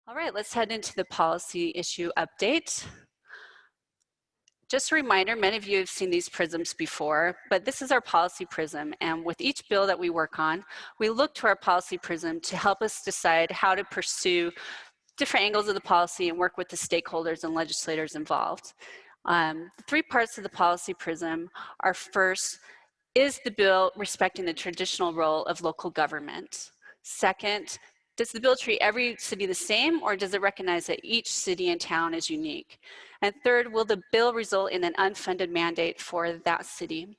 All right, let's head into the policy issue update. Just a reminder, many of you have seen these prisms before, but this is our policy prism. And with each bill that we work on, we look to our policy prism to help us decide how to pursue different angles of the policy and work with the stakeholders and legislators involved. The three parts of the policy prism are: first, is the bill respecting the traditional role of local government? Second, does the bill treat every city the same, or does it recognize that each city and town is unique? And third, will the bill result in an unfunded mandate for that city?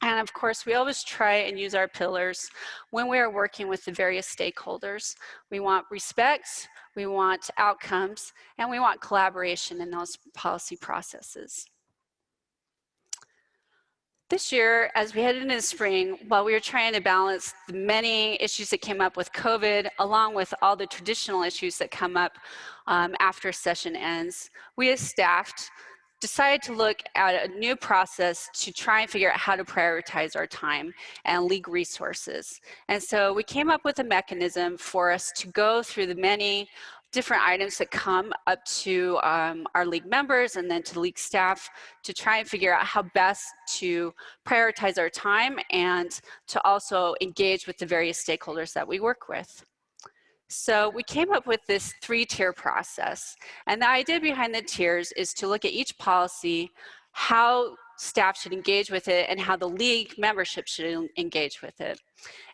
And of course, we always try and use our pillars when we are working with the various stakeholders. We want respect, we want outcomes, and we want collaboration in those policy processes. This year, as we headed into the spring, while we were trying to balance the many issues that came up with COVID, along with all the traditional issues that come up after session ends, we as staff decided to look at a new process to try and figure out how to prioritize our time and league resources. And so we came up with a mechanism for us to go through the many different items that come up to our league members and then to league staff to try and figure out how best to prioritize our time and to also engage with the various stakeholders that we work with. So we came up with this three-tier process. And the idea behind the tiers is to look at each policy, how staff should engage with it, and how the league membership should engage with it.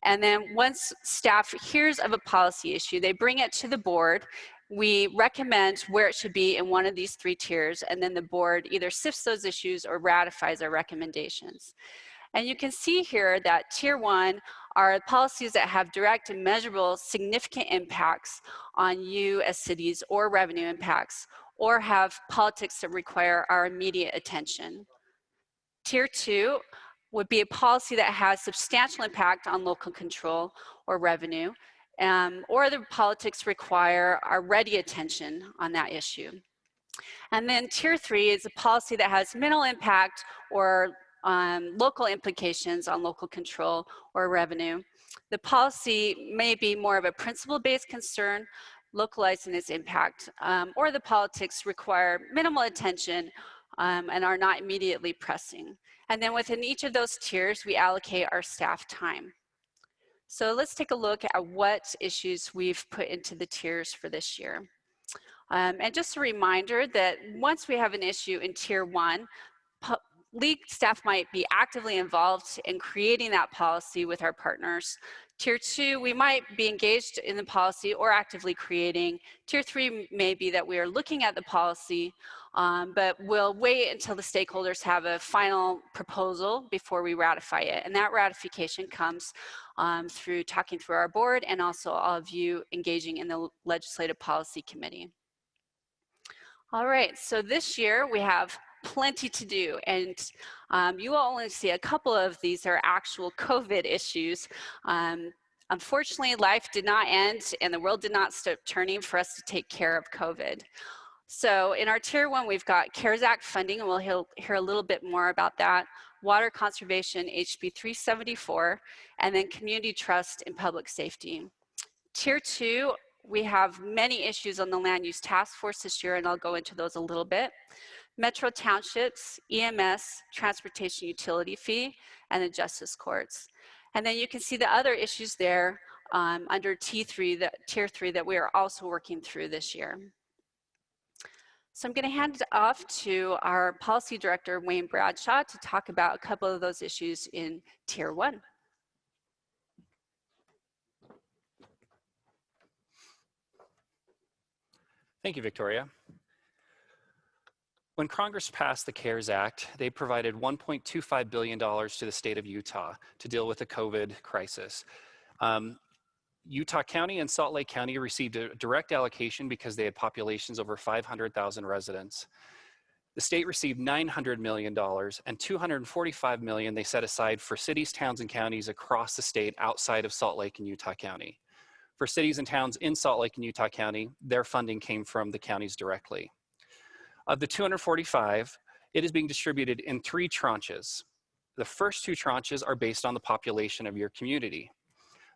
And then once staff hears of a policy issue, they bring it to the board. We recommend where it should be in one of these three tiers, and then the board either sifts those issues or ratifies our recommendations. And you can see here that tier one are policies that have direct and measurable significant impacts on you as cities, or revenue impacts, or have politics that require our immediate attention. Tier two would be a policy that has substantial impact on local control or revenue, or the politics require our ready attention on that issue. And then tier three is a policy that has minimal impact or local implications on local control or revenue. The policy may be more of a principle-based concern, localizing its impact, or the politics require minimal attention and are not immediately pressing. And then within each of those tiers, we allocate our staff time. So let's take a look at what issues we've put into the tiers for this year. And just a reminder that once we have an issue in tier one, league staff might be actively involved in creating that policy with our partners. Tier two, we might be engaged in the policy or actively creating. Tier three may be that we are looking at the policy, but we'll wait until the stakeholders have a final proposal before we ratify it. And that ratification comes through talking through our board and also all of you engaging in the Legislative Policy Committee. All right, so this year we have plenty to do, and you will only see a couple of these are actual COVID issues. Unfortunately, life did not end and the world did not stop turning for us to take care of COVID. So in our tier one, we've got CARES Act funding, and we'll hear a little bit more about that, water conservation, HB 374, and then community trust and public safety. Tier two, we have many issues on the land use task force this year, and I'll go into those a little bit. Metro Townships, EMS, transportation utility fee, and the justice courts. And then you can see the other issues there under tier three that we are also working through this year. So I'm going to hand it off to our policy director, Wayne Bradshaw, to talk about a couple of those issues in tier one. Thank you, Victoria. When Congress passed the CARES Act, they provided $1.25 billion to the state of Utah to deal with the COVID crisis. Utah County and Salt Lake County received a direct allocation because they had populations over 500,000 residents. The state received $900 million, and $245 million they set aside for cities, towns, and counties across the state outside of Salt Lake and Utah County. For cities and towns in Salt Lake and Utah County, their funding came from the counties directly. Of the 245, it is being distributed in 3 tranches. The first 2 tranches are based on the population of your community.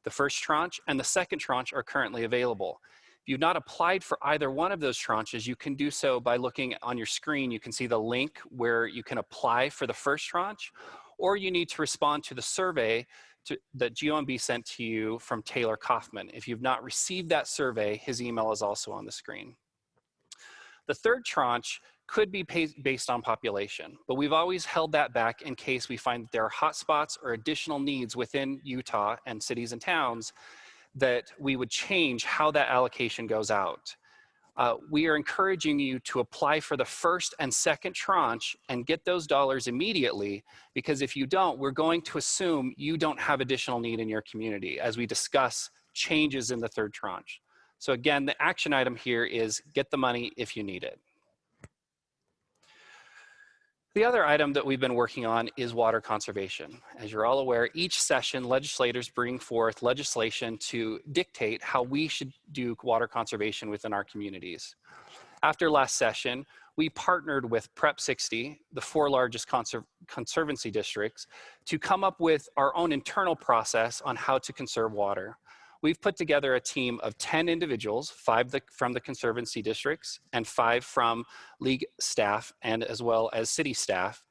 The first tranche and the second tranche are currently available. If you've not applied for either one of those tranches, you can do so by looking on your screen. You can see the link where you can apply for the first tranche, or you need to respond to the survey that GOMB sent to you from Taylor Kaufman. If you've not received that survey, his email is also on the screen. The third tranche could be based on population, but we've always held that back in case we find that there are hotspots or additional needs within Utah and cities and towns that we would change how that allocation goes out. We are encouraging you to apply for the first and second tranche and get those dollars immediately, because if you don't, we're going to assume you don't have additional need in your community as we discuss changes in the third tranche. So again, the action item here is get the money if you need it. The other item that we've been working on is water conservation. As you're all aware, each session legislators bring forth legislation to dictate how we should do water conservation within our communities. After last session, we partnered with Prep 60, the 4 largest conservancy districts, to come up with our own internal process on how to conserve water. We've put together a team of 10 individuals, 5 from the conservancy districts and 5 from league staff and as well as city staff,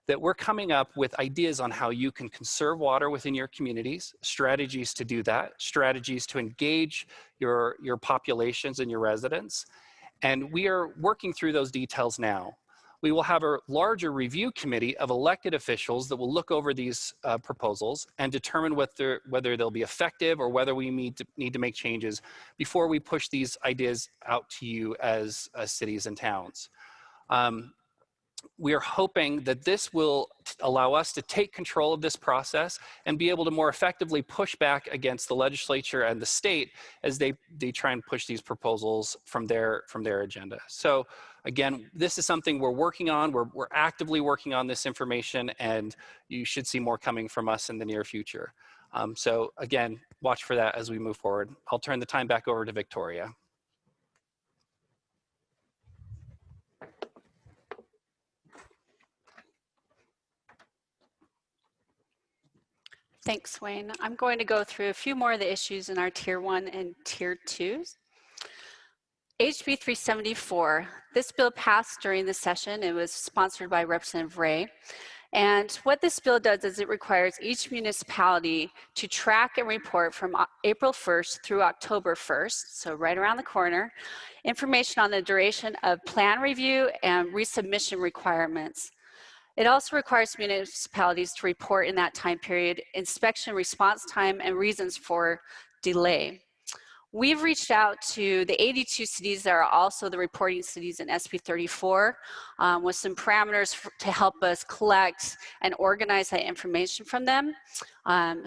that we're coming up with ideas on how you can conserve water within your communities, strategies to do that, strategies to engage your populations and your residents. And we are working through those details now. We will have a larger review committee of elected officials that will look over these proposals and determine whether they'll be effective or whether we need to make changes before we push these ideas out to you as cities and towns. We are hoping that this will allow us to take control of this process and be able to more effectively push back against the legislature and the state as they try and push these proposals from their agenda. So again, this is something we're working on. We're actively working on this information, and you should see more coming from us in the near future. So again, watch for that as we move forward. I'll turn the time back over to Victoria. Thanks, Wayne. I'm going to go through a few more of the issues in our Tier 1 and Tier 2s. HB 374, this bill passed during the session. It was sponsored by Representative Ray. And what this bill does is it requires each municipality to track and report from April 1st through October 1st, so right around the corner, information on the duration of plan review and resubmission requirements. It also requires municipalities to report in that time period inspection response time and reasons for delay. We've reached out to the 82 cities that are also the reporting cities in SB 34 with some parameters to help us collect and organize that information from them.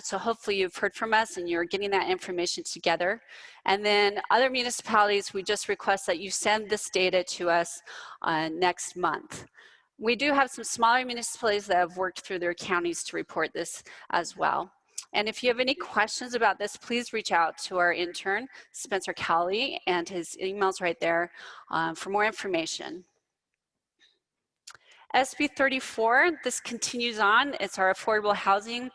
So hopefully you've heard from us and you're getting that information together. And then other municipalities, we just request that you send this data to us next month. We do have some smaller municipalities that have worked through their counties to report this as well. And if you have any questions about this, please reach out to our intern, Spencer Cowley, and his email's right there for more information. SB 34, this continues on. It's our affordable housing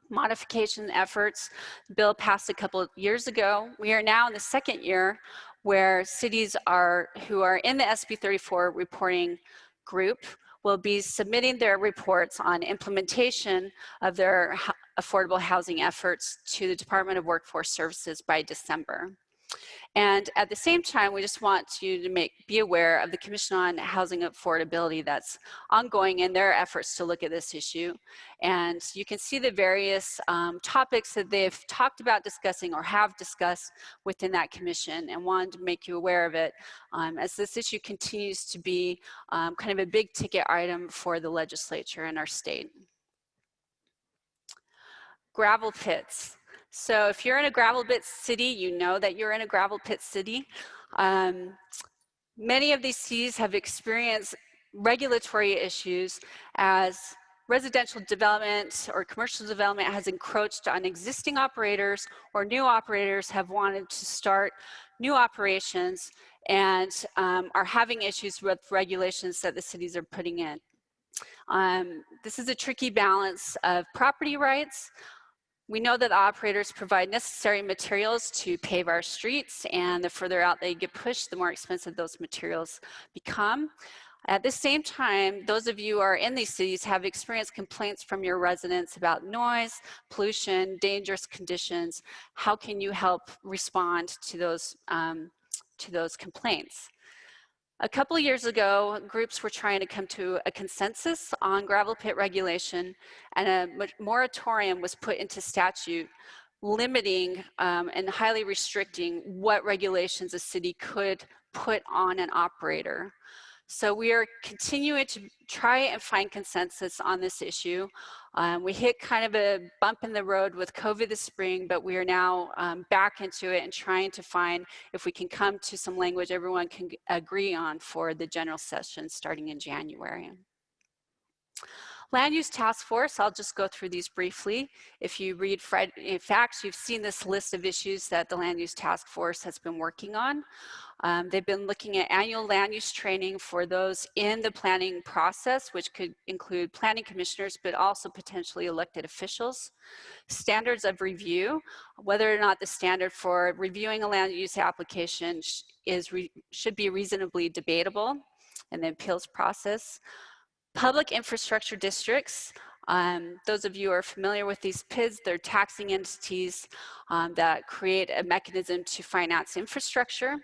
modification efforts. The bill passed a couple of years ago. We are now in the second year where cities who are in the SB 34 reporting group will be submitting their reports on implementation of their affordable housing efforts to the Department of Workforce Services by December. And at the same time, we just want you to be aware of the Commission on Housing Affordability that's ongoing in their efforts to look at this issue. And you can see the various topics that they've talked about discussing or have discussed within that commission, and wanted to make you aware of it as this issue continues to be kind of a big ticket item for the legislature in our state. Gravel pits. So if you're in a gravel pit city, you know that you're in a gravel pit city. Many of these cities have experienced regulatory issues as residential development or commercial development has encroached on existing operators, or new operators have wanted to start new operations and are having issues with regulations that the cities are putting in. This is a tricky balance of property rights, We know that the operators provide necessary materials to pave our streets, and the further out they get pushed, the more expensive those materials become. At the same time, those of you who are in these cities have experienced complaints from your residents about noise, pollution, dangerous conditions. How can you help respond to those complaints? A couple of years ago, groups were trying to come to a consensus on gravel pit regulation, and a moratorium was put into statute limiting and highly restricting what regulations a city could put on an operator. So we are continuing to try and find consensus on this issue. We hit kind of a bump in the road with COVID this spring, but we are now back into it and trying to find if we can come to some language everyone can agree on for the general session starting in January. Land Use Task Force, I'll just go through these briefly. If you read facts, you've seen this list of issues that the Land Use Task Force has been working on. They've been looking at annual land use training for those in the planning process, which could include planning commissioners, but also potentially elected officials. Standards of review, whether or not the standard for reviewing a land use application should be reasonably debatable, and the appeals process. Public infrastructure districts, those of you who are familiar with these PIDs, they're taxing entities that create a mechanism to finance infrastructure.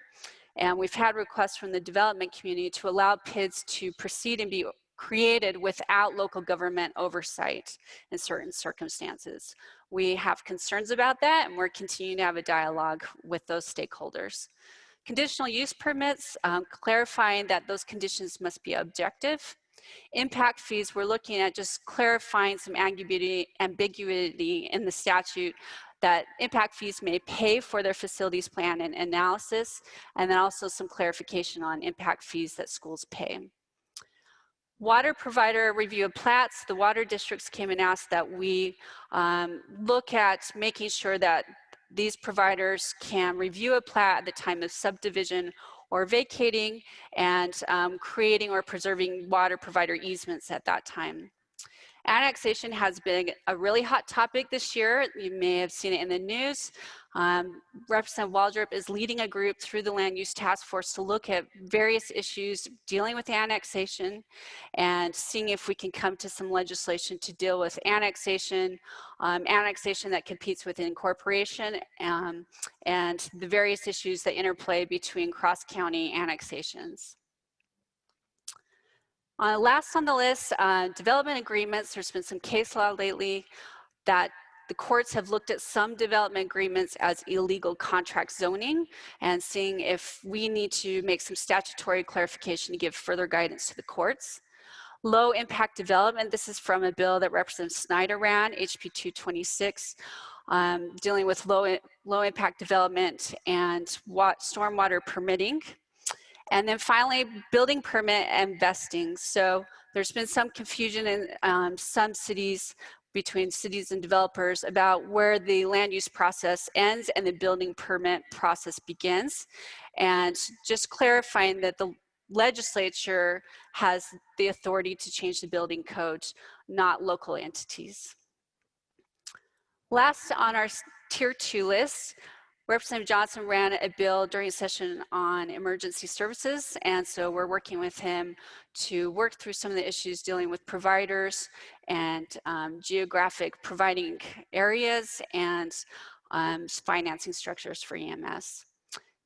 And we've had requests from the development community to allow PIDs to proceed and be created without local government oversight in certain circumstances. We have concerns about that, and we're continuing to have a dialogue with those stakeholders. Conditional use permits, clarifying that those conditions must be objective. Impact fees, we're looking at just clarifying some ambiguity in the statute that impact fees may pay for their facilities plan and analysis, and then also some clarification on impact fees that schools pay. Water provider review of Platts, the water districts came and asked that we look at making sure that these providers can review a plat at the time of subdivision or vacating, and creating or preserving water provider easements at that time. Annexation has been a really hot topic this year. You may have seen it in the news. Representative Waldrop is leading a group through the Land Use Task Force to look at various issues dealing with annexation and seeing if we can come to some legislation to deal with annexation, annexation that competes with incorporation, and the various issues that interplay between cross-county annexations. Last on the list, development agreements. There's been some case law lately that the courts have looked at some development agreements as illegal contract zoning and seeing if we need to make some statutory clarification to give further guidance to the courts. Low impact development, this is from a bill that Representative Snyder ran, HB 226, dealing with low impact development and stormwater permitting. And then finally, building permit and vesting. So there's been some confusion in some cities between cities and developers about where the land use process ends and the building permit process begins. And just clarifying that the legislature has the authority to change the building code, not local entities. Last on our tier 2 list, Representative Johnson ran a bill during a session on emergency services, and so we're working with him to work through some of the issues dealing with providers and geographic providing areas and financing structures for EMS.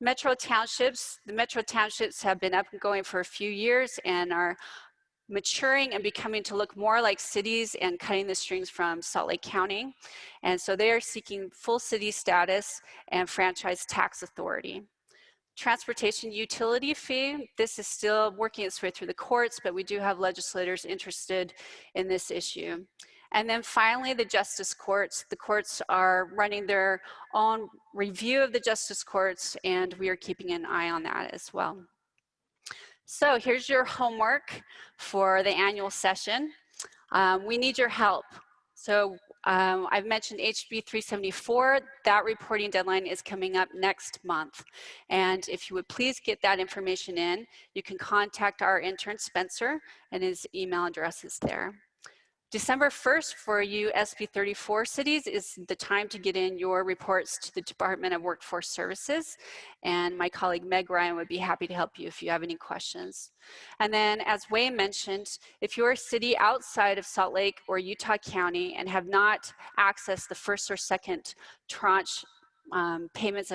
Metro Townships, the Metro Townships have been up and going for a few years and are maturing and becoming to look more like cities and cutting the strings from Salt Lake County. And so they are seeking full city status and franchise tax authority. Transportation utility fee, this is still working its way through the courts, but we do have legislators interested in this issue. And then finally, the justice courts. The courts are running their own review of the justice courts, and we are keeping an eye on that as well. So here's your homework for the annual session. We need your help. So I've mentioned HB 374. That reporting deadline is coming up next month. And if you would please get that information in, you can contact our intern Spencer, and his email address is there. December 1st for you SB 34 cities is the time to get in your reports to the Department of Workforce Services. And my colleague Meg Ryan would be happy to help you if you have any questions. And then as Wayne mentioned, if you're a city outside of Salt Lake or Utah County and have not accessed the first or second tranche payments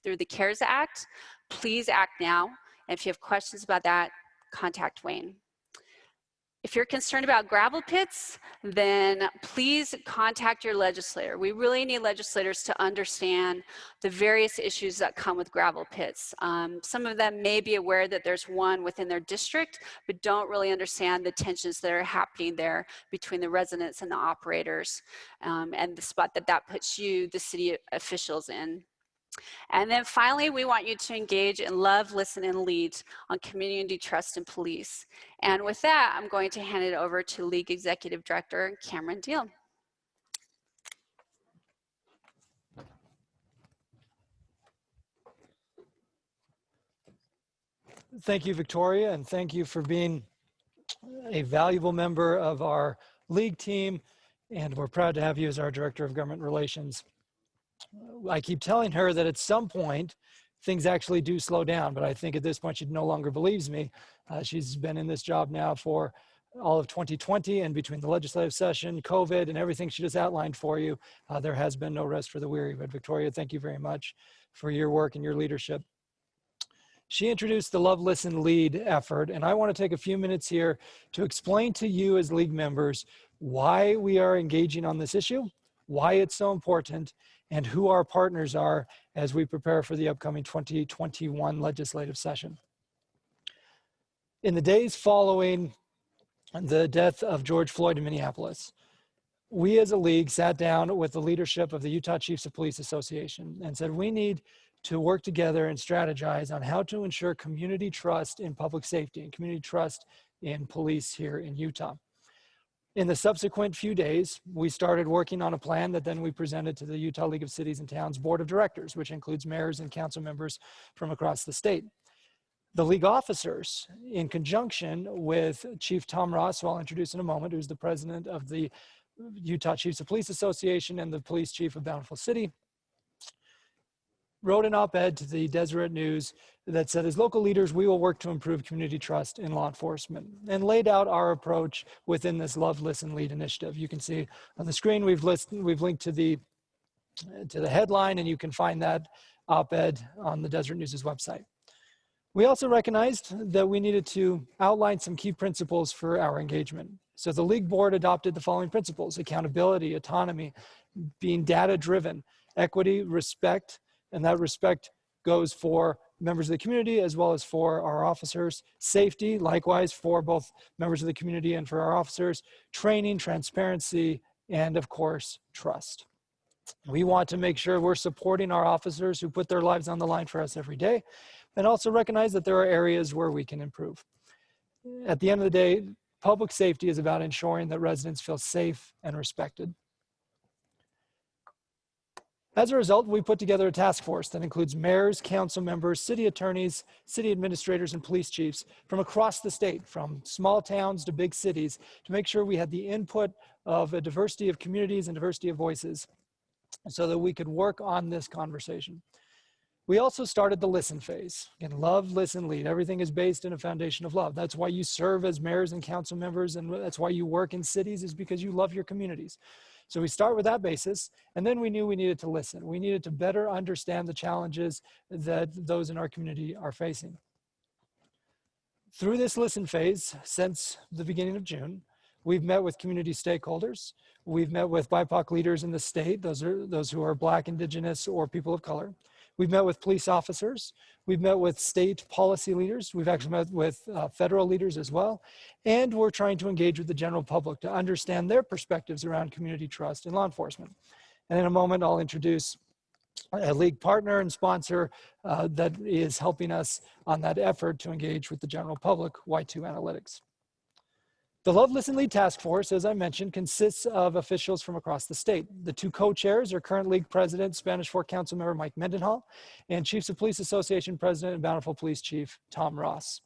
through the CARES Act, please act now. And if you have questions about that, contact Wayne. If you're concerned about gravel pits, then please contact your legislator. We really need legislators to understand the various issues that come with gravel pits. Some of them may be aware that there's one within their district, but don't really understand the tensions that are happening there between the residents and the operators, and the spot that that puts you, the city officials, in. And then finally, we want you to engage in love, listen, and lead on community trust and police. And with that, I'm going to hand it over to League Executive Director Cameron Deal. Thank you, Victoria, and thank you for being a valuable member of our League team. And we're proud to have you as our Director of Government Relations. I keep telling her that at some point, things actually do slow down, but I think at this point she no longer believes me. She's been in this job now for all of 2020, and between the legislative session, COVID, and everything she just outlined for you, there has been no rest for the weary. But Victoria, thank you very much for your work and your leadership. She introduced the Love, Listen, Lead effort, and I want to take a few minutes here to explain to you as League members why we are engaging on this issue, why it's so important, and who our partners are as we prepare for the upcoming 2021 legislative session. In the days following the death of George Floyd in Minneapolis, we as a league sat down with the leadership of the Utah Chiefs of Police Association and said we need to work together and strategize on how to ensure community trust in public safety and community trust in police here in Utah. In the subsequent few days, we started working on a plan that then we presented to the Utah League of Cities and Towns Board of Directors, which includes mayors and council members from across the state. The league officers, in conjunction with Chief Tom Ross, who I'll introduce in a moment, who's the president of the Utah Chiefs of Police Association and the police chief of Bountiful City, wrote an op-ed to the Deseret News that said, as local leaders, we will work to improve community trust in law enforcement, and laid out our approach within this Love, Listen, Lead initiative. You can see on the screen, we've linked to the headline, and you can find that op-ed on the Deseret News' website. We also recognized that we needed to outline some key principles for our engagement. So the league board adopted the following principles: accountability, autonomy, being data-driven, equity, respect, and that respect goes for members of the community as well as for our officers. Safety, likewise, for both members of the community and for our officers. Training, transparency, and of course, trust. We want to make sure we're supporting our officers who put their lives on the line for us every day, and also recognize that there are areas where we can improve. At the end of the day, public safety is about ensuring that residents feel safe and respected. As a result, we put together a task force that includes mayors, council members, city attorneys, city administrators, and police chiefs from across the state, from small towns to big cities, to make sure we had the input of a diversity of communities and diversity of voices so that we could work on this conversation. We also started the listen phase. Again, love, listen, lead. Everything is based in a foundation of love. That's why you serve as mayors and council members, and that's why you work in cities, is because you love your communities. So we start with that basis, and then we knew we needed to listen. We needed to better understand the challenges that those in our community are facing. Through this listen phase, since the beginning of June, we've met with community stakeholders. We've met with BIPOC leaders in the state. Those are those who are Black, Indigenous, or people of color. We've met with police officers. We've met with state policy leaders. We've actually met with federal leaders as well. And we're trying to engage with the general public to understand their perspectives around community trust in law enforcement. And in a moment, I'll introduce a league partner and sponsor that is helping us on that effort to engage with the general public, Y2 Analytics. The Love, Listen, Lead Task Force, as I mentioned, consists of officials from across the state. The two co-chairs are current league president, Spanish Fork Council member Mike Mendenhall, and Chiefs of Police Association president and Bountiful Police Chief Tom Ross.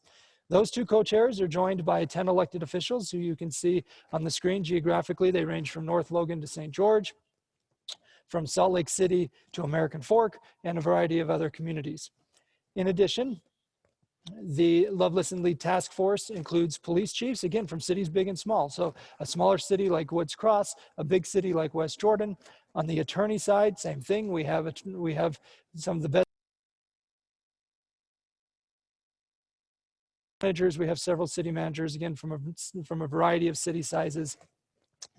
Those two co-chairs are joined by 10 elected officials who you can see on the screen geographically. They range from North Logan to St. George, from Salt Lake City to American Fork, and a variety of other communities. In addition, the Loveless and Lead Task Force includes police chiefs, again, from cities big and small. So a smaller city like Woods Cross, a big city like West Jordan. On the attorney side, same thing. We have some of the best managers. We have several city managers, again, from a variety of city sizes,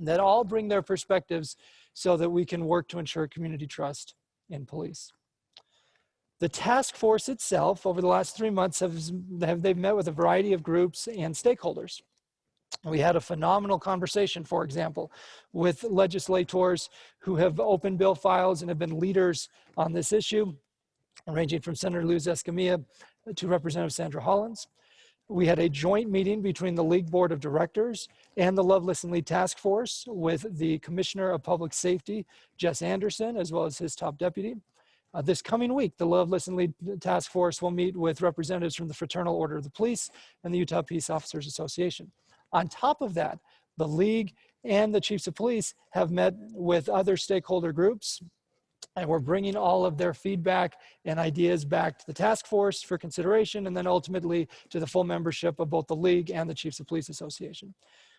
that all bring their perspectives so that we can work to ensure community trust in police. The task force itself, over the last 3 months, they've met with a variety of groups and stakeholders. We had a phenomenal conversation, for example, with legislators who have opened bill files and have been leaders on this issue, ranging from Senator Luz Escamilla to Representative Sandra Hollins. We had a joint meeting between the League Board of Directors and the Loveless and Lead Task Force with the Commissioner of Public Safety, Jess Anderson, as well as his top deputy. This coming week, the Loveless and Lead Task Force will meet with representatives from the Fraternal Order of the Police and the Utah Peace Officers Association. On top of that, the League and the Chiefs of Police have met with other stakeholder groups, and we're bringing all of their feedback and ideas back to the task force for consideration, and then ultimately to the full membership of both the League and the Chiefs of Police Association.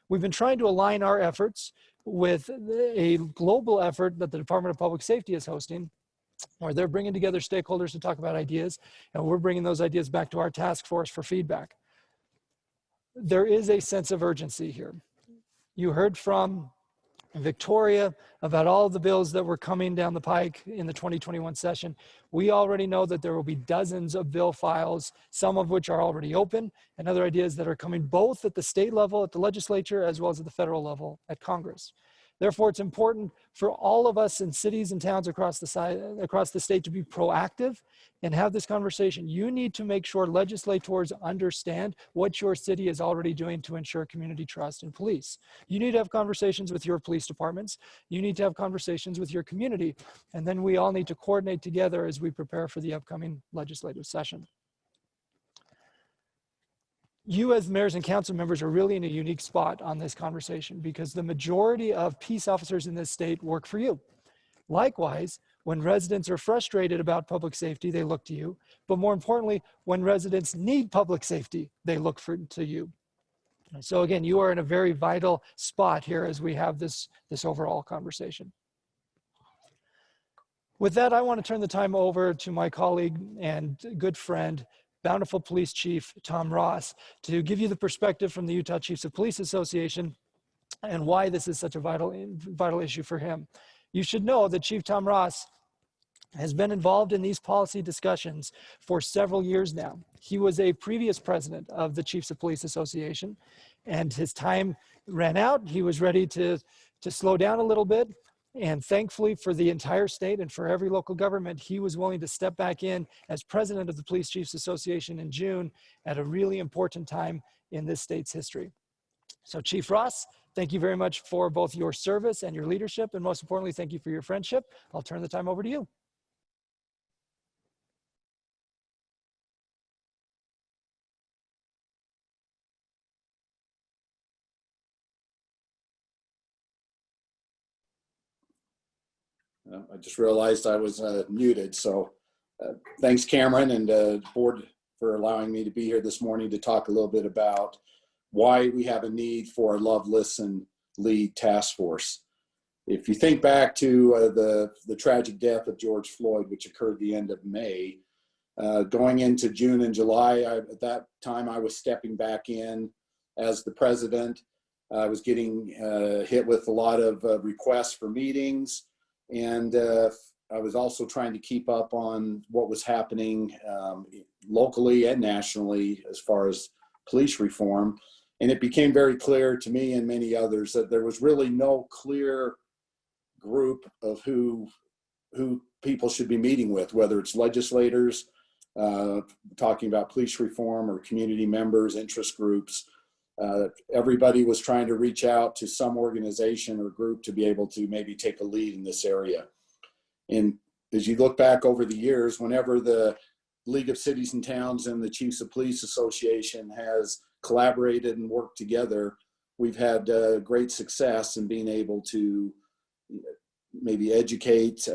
We've been trying to align our efforts with a global effort that the Department of Public Safety is hosting, where they're bringing together stakeholders to talk about ideas, and we're bringing those ideas back to our task force for feedback. There is a sense of urgency here. You heard from Victoria about all the bills that were coming down the pike in the 2021 session. We already know that there will be dozens of bill files, some of which are already open, and other ideas that are coming both at the state level, at the legislature, as well as at the federal level at Congress. Therefore, it's important for all of us in cities and towns across the state to be proactive and have this conversation. You need to make sure legislators understand what your city is already doing to ensure community trust in police. You need to have conversations with your police departments. You need to have conversations with your community. And then we all need to coordinate together as we prepare for the upcoming legislative session. You as mayors and council members are really in a unique spot on this conversation because the majority of peace officers in this state work for you. Likewise, when residents are frustrated about public safety, they look to you. But more importantly, when residents need public safety, they look to you. So again, you are in a very vital spot here as we have this overall conversation. With that, I want to turn the time over to my colleague and good friend, Bountiful Police Chief Tom Ross, to give you the perspective from the Utah Chiefs of Police Association and why this is such a vital issue for him. You should know that Chief Tom Ross has been involved in these policy discussions for several years now. He was a previous president of the Chiefs of Police Association, and his time ran out. He was ready to slow down a little bit. And thankfully for the entire state and for every local government, he was willing to step back in as president of the Police Chiefs Association in June at a really important time in this state's history. So Chief Ross, thank you very much for both your service and your leadership, and most importantly, thank you for your friendship. I'll turn the time over to you. I just realized I was muted. So thanks, Cameron, and the board for allowing me to be here this morning to talk a little bit about why we have a need for a Love, Listen, Lead task force. If you think back to the tragic death of George Floyd, which occurred the end of May, going into June and July, at that time I was stepping back in as the president. I was getting hit with a lot of requests for meetings. And I was also trying to keep up on what was happening locally and nationally as far as police reform. And it became very clear to me and many others that there was really no clear group of who people should be meeting with, whether it's legislators talking about police reform or community members, interest groups. Everybody was trying to reach out to some organization or group to be able to maybe take a lead in this area. And as you look back over the years, whenever the League of Cities and Towns and the Chiefs of Police Association has collaborated and worked together, we've had great success in being able to maybe educate,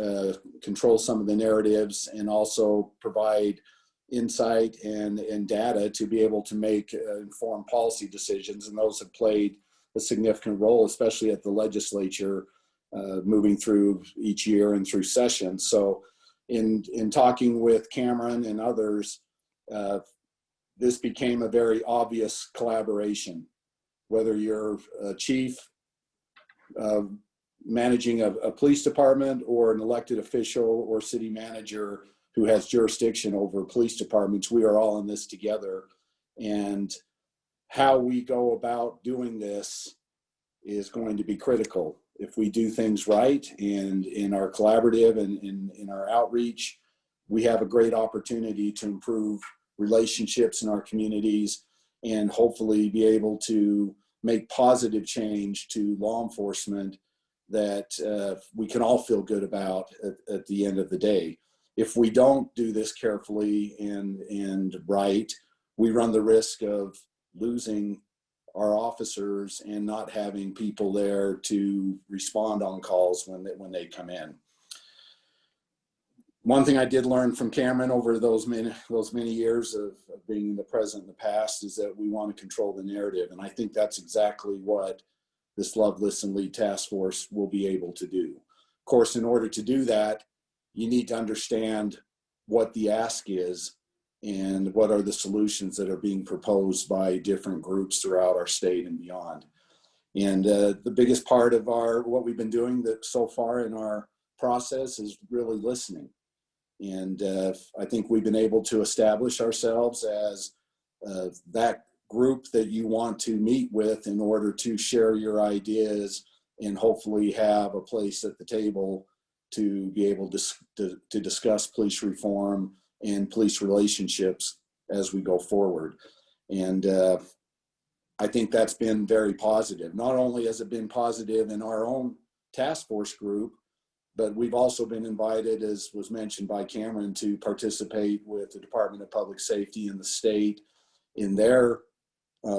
control some of the narratives, and also provide insight and data to be able to make informed policy decisions. And those have played a significant role, especially at the legislature, moving through each year and through sessions. So in talking with Cameron and others, this became a very obvious collaboration. Whether you're a chief managing a police department, or an elected official or city manager who has jurisdiction over police departments, we are all in this together. And how we go about doing this is going to be critical. If we do things right and in our collaborative and in our outreach, we have a great opportunity to improve relationships in our communities and hopefully be able to make positive change to law enforcement that we can all feel good about at the end of the day. If we don't do this carefully and right, we run the risk of losing our officers and not having people there to respond on calls when they come in. One thing I did learn from Cameron over those many years of being the president in the past is that we want to control the narrative. And I think that's exactly what this Love, Listen, Lead task force will be able to do. Of course, in order to do that, you need to understand what the ask is and what are the solutions that are being proposed by different groups throughout our state and beyond. And the biggest part of what we've been doing so far in our process is really listening. And I think we've been able to establish ourselves as that group that you want to meet with in order to share your ideas and hopefully have a place at the table to be able to discuss police reform and police relationships as we go forward. And I think that's been very positive. Not only has it been positive in our own task force group, but we've also been invited, as was mentioned by Cameron, to participate with the Department of Public Safety in the state in their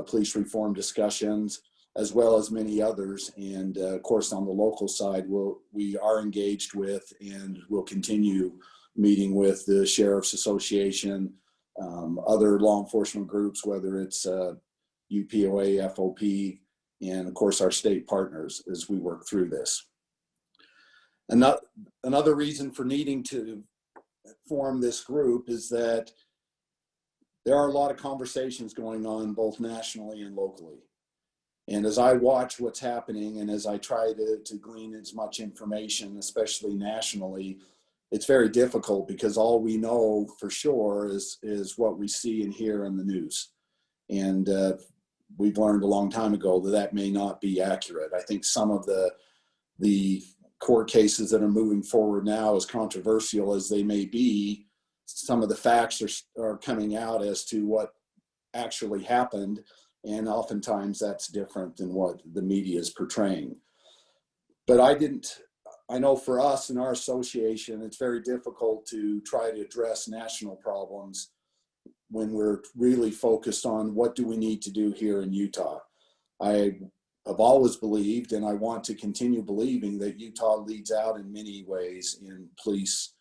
police reform discussions, as well as many others. And of course, on the local side, we are engaged with and will continue meeting with the Sheriff's Association, other law enforcement groups, whether it's UPOA, FOP, and of course our state partners as we work through this. Another reason for needing to form this group is that there are a lot of conversations going on both nationally and locally. And as I watch what's happening and as I try to glean as much information, especially nationally, it's very difficult because all we know for sure is what we see and hear in the news. And we've learned a long time ago that may not be accurate. I think some of the court cases that are moving forward now, as controversial as they may be, some of the facts are coming out as to what actually happened. And oftentimes that's different than what the media is portraying. But I know for us in our association, it's very difficult to try to address national problems when we're really focused on what do we need to do here in Utah. I've always believed, and I want to continue believing, that Utah leads out in many ways in police,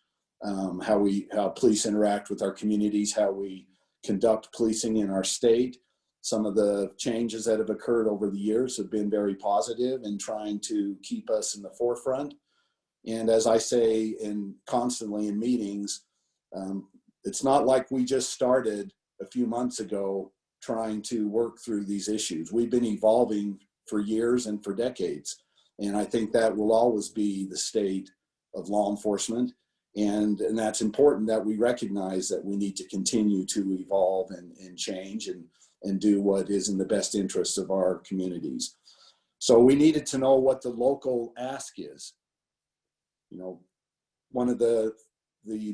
how police interact with our communities, how we conduct policing in our state. Some of the changes that have occurred over the years have been very positive in trying to keep us in the forefront. And as I say constantly in meetings, it's not like we just started a few months ago trying to work through these issues. We've been evolving for years and for decades. And I think that will always be the state of law enforcement. And that's important that we recognize that we need to continue to evolve and change and do what is in the best interest of our communities. So we needed to know what the local ask is. You know, one of the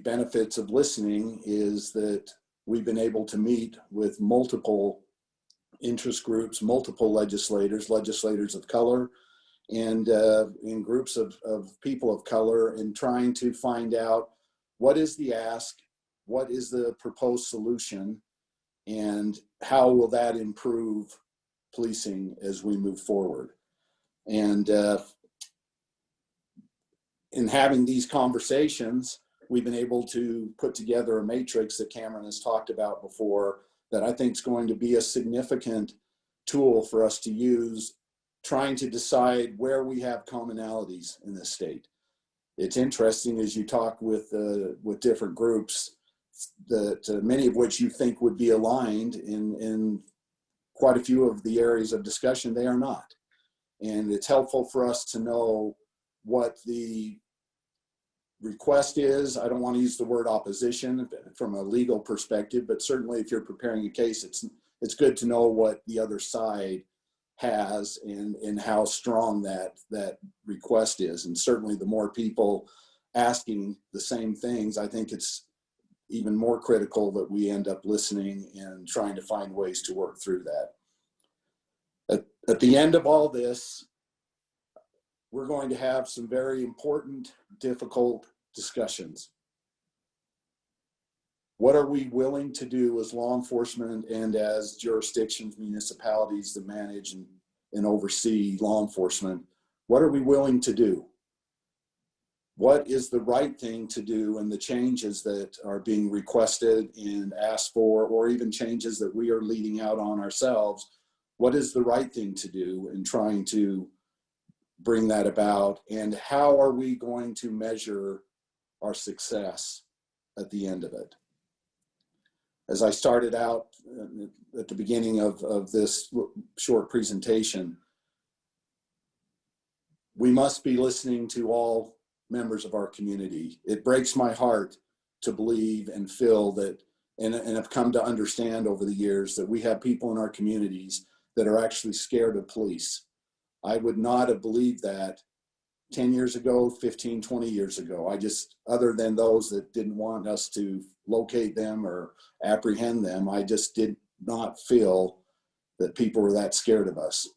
benefits of listening is that we've been able to meet with multiple interest groups, multiple legislators of color, and in groups of people of color, and trying to find out what is the ask what is the proposed solution, and how will that improve policing as we move forward. And in having these conversations, we've been able to put together a matrix that Cameron has talked about before that I think is going to be a significant tool for us to use, trying to decide where we have commonalities in this state. It's interesting as you talk with different groups that many of which you think would be aligned in quite a few of the areas of discussion, they are not. And it's helpful for us to know what the request is. I don't want to use the word opposition from a legal perspective, but certainly if you're preparing a case, it's good to know what the other side has and how strong that request is. And certainly the more people asking the same things, I think it's even more critical that we end up listening and trying to find ways to work through that. At the end of all this, we're going to have some very important, difficult discussions. What are we willing to do as law enforcement and as jurisdictions, municipalities that manage and oversee law enforcement? What are we willing to do? What is the right thing to do, and the changes that are being requested and asked for, or even changes that we are leading out on ourselves? What is the right thing to do in trying to bring that about, and how are we going to measure our success at the end of it? As I started out at the beginning of this short presentation, we must be listening to all members of our community. It breaks my heart to believe and feel that, and I've come to understand over the years, that we have people in our communities that are actually scared of police. I would not have believed that 10 years ago, 15, 20 years ago. I just, other than those that didn't want us to locate them or apprehend them, I just did not feel that people were that scared of us.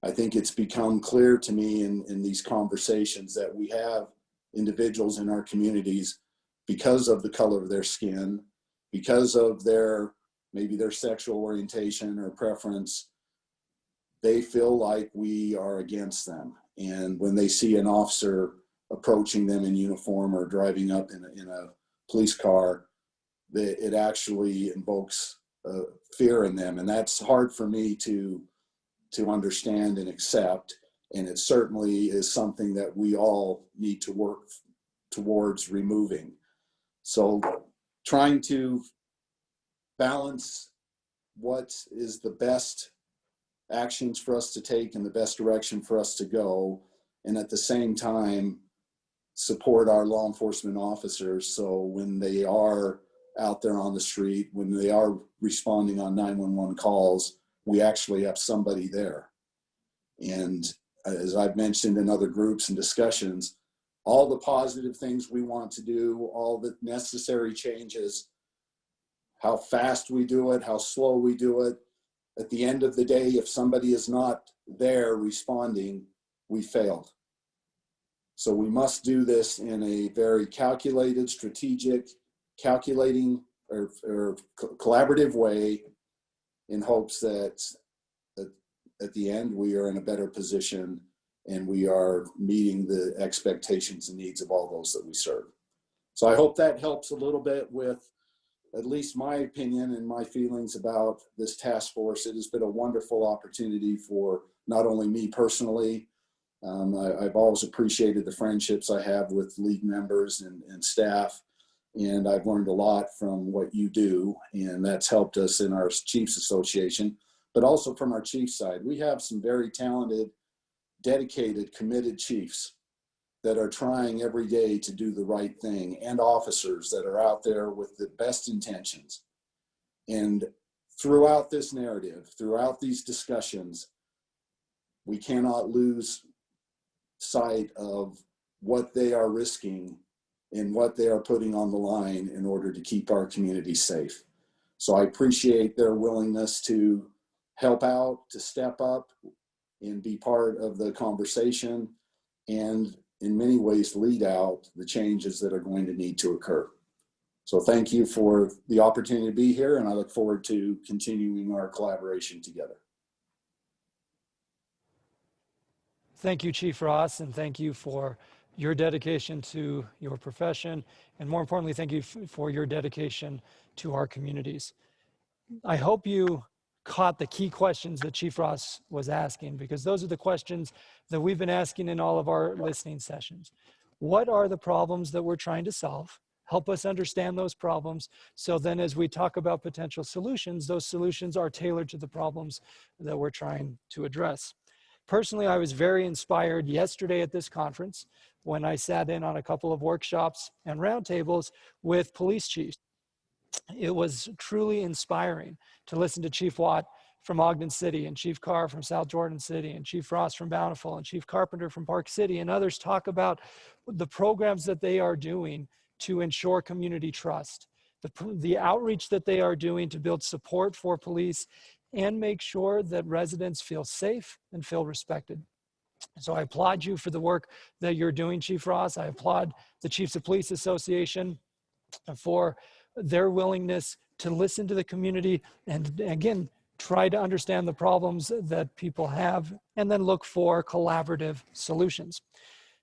I think it's become clear to me in these conversations that we have individuals in our communities, because of the color of their skin, because of maybe their sexual orientation or preference, they feel like we are against them. And when they see an officer approaching them in uniform or driving up in a police car, it actually invokes fear in them. And that's hard for me to understand and accept. And it certainly is something that we all need to work towards removing. So trying to balance what is the best actions for us to take and the best direction for us to go, and at the same time support our law enforcement officers, so when they are out there on the street, when they are responding on 911 calls, we actually have somebody there. And as I've mentioned in other groups and discussions, all the positive things we want to do, all the necessary changes, how fast we do it, how slow we do it, at the end of the day, if somebody is not there responding, we failed. So we must do this in a very calculated, strategic, calculating or collaborative way, in hopes that at the end we are in a better position and we are meeting the expectations and needs of all those that we serve. So I hope that helps a little bit with at least my opinion and my feelings about this task force. It has been a wonderful opportunity for not only me personally. I've always appreciated the friendships I have with league members and staff, and I've learned a lot from what you do, and that's helped us in our Chiefs Association, but also from our Chiefs side. We have some very talented, dedicated, committed chiefs that are trying every day to do the right thing, and officers that are out there with the best intentions. And throughout this narrative, throughout these discussions, we cannot lose sight of what they are risking and what they are putting on the line in order to keep our community safe. So I appreciate their willingness to help out, to step up and be part of the conversation, and in many ways lead out the changes that are going to need to occur. So thank you for the opportunity to be here, and I look forward to continuing our collaboration together. Thank you, Chief Ross, and thank you for your dedication to your profession, and more importantly, thank you for your dedication to our communities. I hope you caught the key questions that Chief Ross was asking, because those are the questions that we've been asking in all of our listening sessions. What are the problems that we're trying to solve? Help us understand those problems, so then as we talk about potential solutions, those solutions are tailored to the problems that we're trying to address. Personally, I was very inspired yesterday at this conference when I sat in on a couple of workshops and roundtables with police chiefs. It was truly inspiring to listen to Chief Watt from Ogden City, and Chief Carr from South Jordan City, and Chief Ross from Bountiful, and Chief Carpenter from Park City, and others talk about the programs that they are doing to ensure community trust, the outreach that they are doing to build support for police and make sure that residents feel safe and feel respected. So I applaud you for the work that you're doing, Chief Ross. I applaud the Chiefs of Police Association for their willingness to listen to the community and, again, try to understand the problems that people have and then look for collaborative solutions.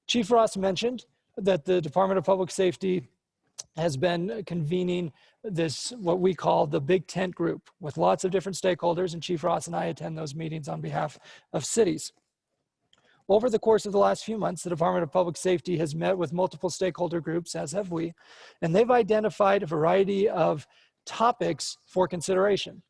Chief Ross mentioned that the Department of Public Safety has been convening this, what we call the Big Tent Group, with lots of different stakeholders, and Chief Ross and I attend those meetings on behalf of cities. Over the course of the last few months, the Department of Public Safety has met with multiple stakeholder groups, as have we, and they've identified a variety of topics for consideration.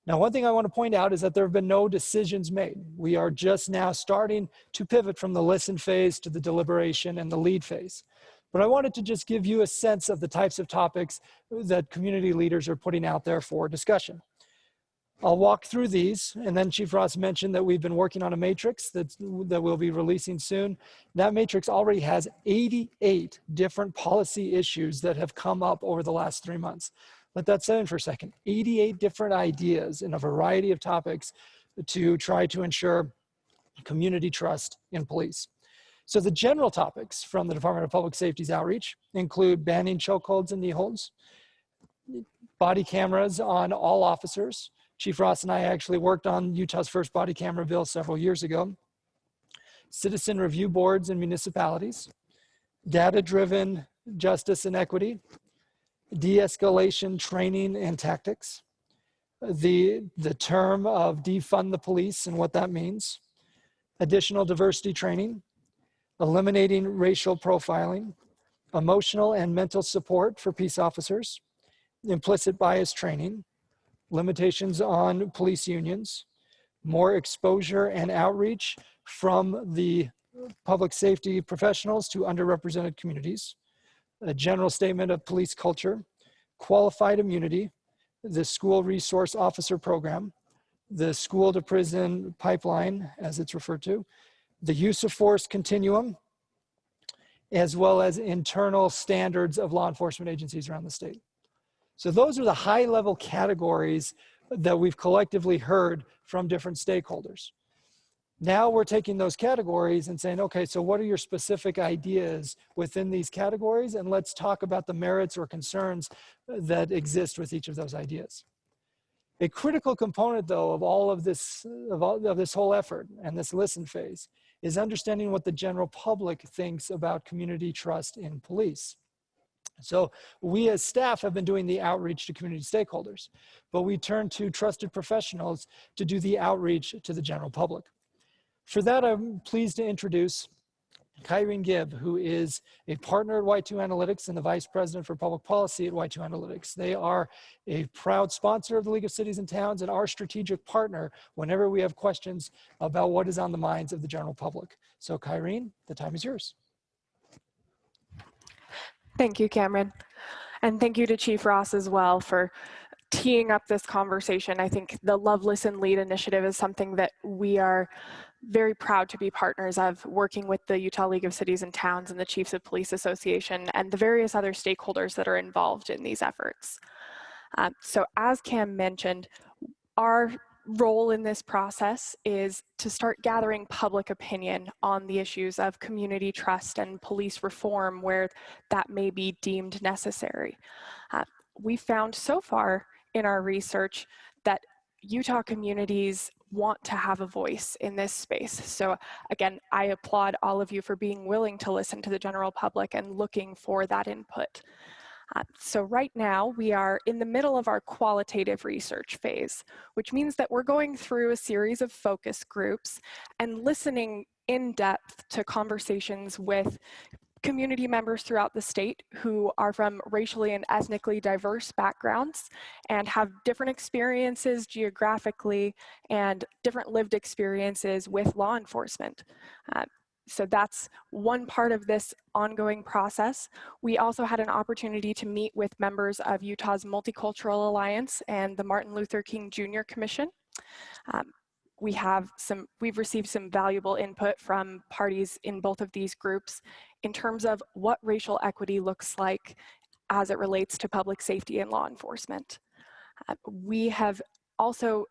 Now, one thing I want to point out is that there have been no decisions made. We are just now starting to pivot from the listen phase to the deliberation and the lead phase. But I wanted to just give you a sense of the types of topics that community leaders are putting out there for discussion. I'll walk through these, and then Chief Ross mentioned that we've been working on a matrix that we'll be releasing soon. That matrix already has 88 different policy issues that have come up over the last 3 months. Let that sit in for a second. 88 different ideas in a variety of topics to try to ensure community trust in police. So the general topics from the Department of Public Safety's outreach include banning chokeholds and knee holds, body cameras on all officers. Chief Ross and I actually worked on Utah's first body camera bill several years ago. Citizen review boards in municipalities, data-driven justice and equity, de-escalation training and tactics, the term of defund the police and what that means, additional diversity training, eliminating racial profiling, emotional and mental support for peace officers, implicit bias training, limitations on police unions, more exposure and outreach from the public safety professionals to underrepresented communities, a general statement of police culture, qualified immunity, the school resource officer program, the school to prison pipeline, as it's referred to, the use of force continuum, as well as internal standards of law enforcement agencies around the state. So those are the high-level categories that we've collectively heard from different stakeholders. Now we're taking those categories and saying, okay, so what are your specific ideas within these categories? And let's talk about the merits or concerns that exist with each of those ideas. A critical component, though, of all of this, of this whole effort and this listen phase is understanding what the general public thinks about community trust in police. So we as staff have been doing the outreach to community stakeholders, but we turn to trusted professionals to do the outreach to the general public. For that, I'm pleased to introduce Kyrene Gibb, who is a partner at Y2 Analytics and the Vice President for Public Policy at Y2 Analytics. They are a proud sponsor of the League of Cities and Towns and our strategic partner whenever we have questions about what is on the minds of the general public. So Kyrene, the time is yours. Thank you, Cameron. And thank you to Chief Ross as well for teeing up this conversation. I think the Love, Listen, Lead initiative is something that we are very proud to be partners of, working with the Utah League of Cities and Towns and the Chiefs of Police Association and the various other stakeholders that are involved in these efforts. So as Cam mentioned, our role in this process is to start gathering public opinion on the issues of community trust and police reform where that may be deemed necessary. We found so far in our research that Utah communities want to have a voice in this space. So again, I applaud all of you for being willing to listen to the general public and looking for that input. So right now we are in the middle of our qualitative research phase, which means that we're going through a series of focus groups and listening in depth to conversations with community members throughout the state who are from racially and ethnically diverse backgrounds and have different experiences geographically and different lived experiences with law enforcement. So that's one part of this ongoing process. We also had an opportunity to meet with members of Utah's Multicultural Alliance and the Martin Luther King Jr. Commission. We've received some valuable input from parties in both of these groups in terms of what racial equity looks like as it relates to public safety and law enforcement. We have also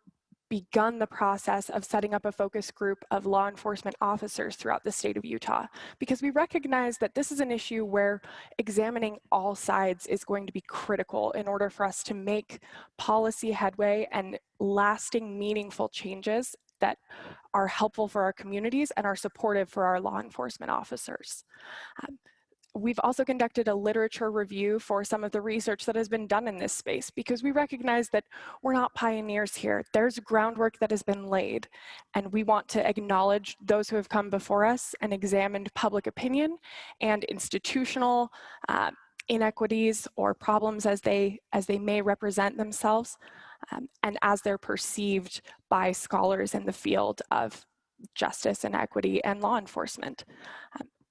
begun the process of setting up a focus group of law enforcement officers throughout the state of Utah, because we recognize that this is an issue where examining all sides is going to be critical in order for us to make policy headway and lasting, meaningful changes that are helpful for our communities and are supportive for our law enforcement officers. We've also conducted a literature review for some of the research that has been done in this space, because we recognize that we're not pioneers here. There's groundwork that has been laid, and we want to acknowledge those who have come before us and examined public opinion and institutional inequities or problems as they may represent themselves and as they're perceived by scholars in the field of justice and equity and law enforcement.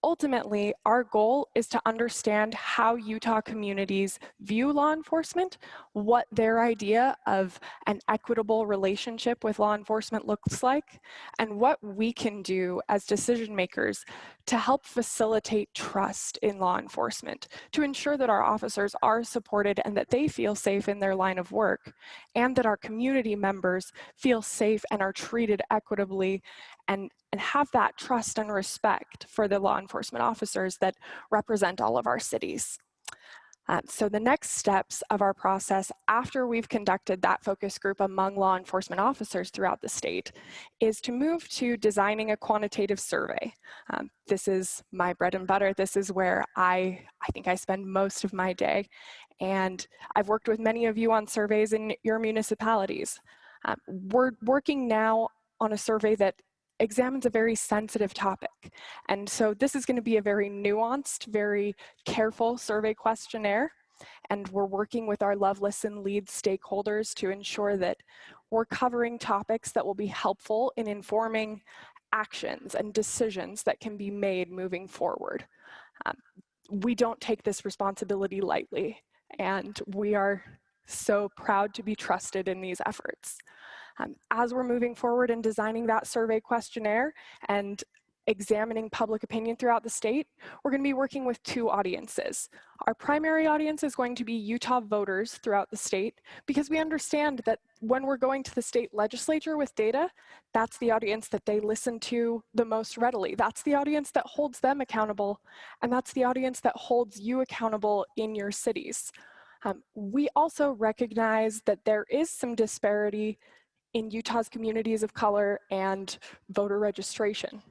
Ultimately, our goal is to understand how Utah communities view law enforcement, what their idea of an equitable relationship with law enforcement looks like, and what we can do as decision makers to help facilitate trust in law enforcement, to ensure that our officers are supported and that they feel safe in their line of work, and that our community members feel safe and are treated equitably and have that trust and respect for the law enforcement officers that represent all of our cities. So the next steps of our process after we've conducted that focus group among law enforcement officers throughout the state is to move to designing a quantitative survey. This is my bread and butter. This is where I think I spend most of my day. And I've worked with many of you on surveys in your municipalities. We're working now on a survey that examines a very sensitive topic. And so this is going to be a very nuanced, very careful survey questionnaire. And we're working with our Love, Listen, Lead stakeholders to ensure that we're covering topics that will be helpful in informing actions and decisions that can be made moving forward. We don't take this responsibility lightly, and we are so proud to be trusted in these efforts. As we're moving forward and designing that survey questionnaire and examining public opinion throughout the state, we're going to be working with two audiences. Our primary audience is going to be Utah voters throughout the state, because we understand that when we're going to the state legislature with data, that's the audience that they listen to the most readily. That's the audience that holds them accountable, and that's the audience that holds you accountable in your cities. We also recognize that there is some disparity in Utah's communities of color and voter registration.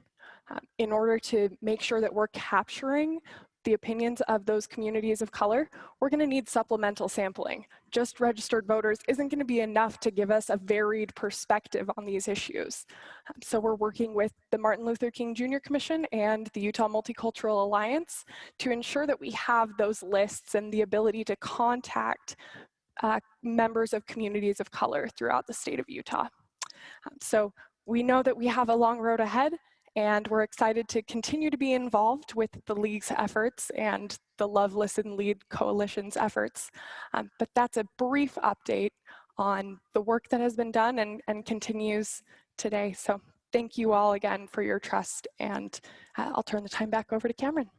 In order to make sure that we're capturing the opinions of those communities of color, we're going to need supplemental sampling. Just registered voters isn't going to be enough to give us a varied perspective on these issues. So we're working with the Martin Luther King Jr. Commission and the Utah Multicultural Alliance to ensure that we have those lists and the ability to contact members of communities of color throughout the state of Utah. So we know that we have a long road ahead, and we're excited to continue to be involved with the League's efforts and the Love, Listen, Lead Coalition's efforts. But that's a brief update on the work that has been done and continues today. So thank you all again for your trust, and I'll turn the time back over to Cameron.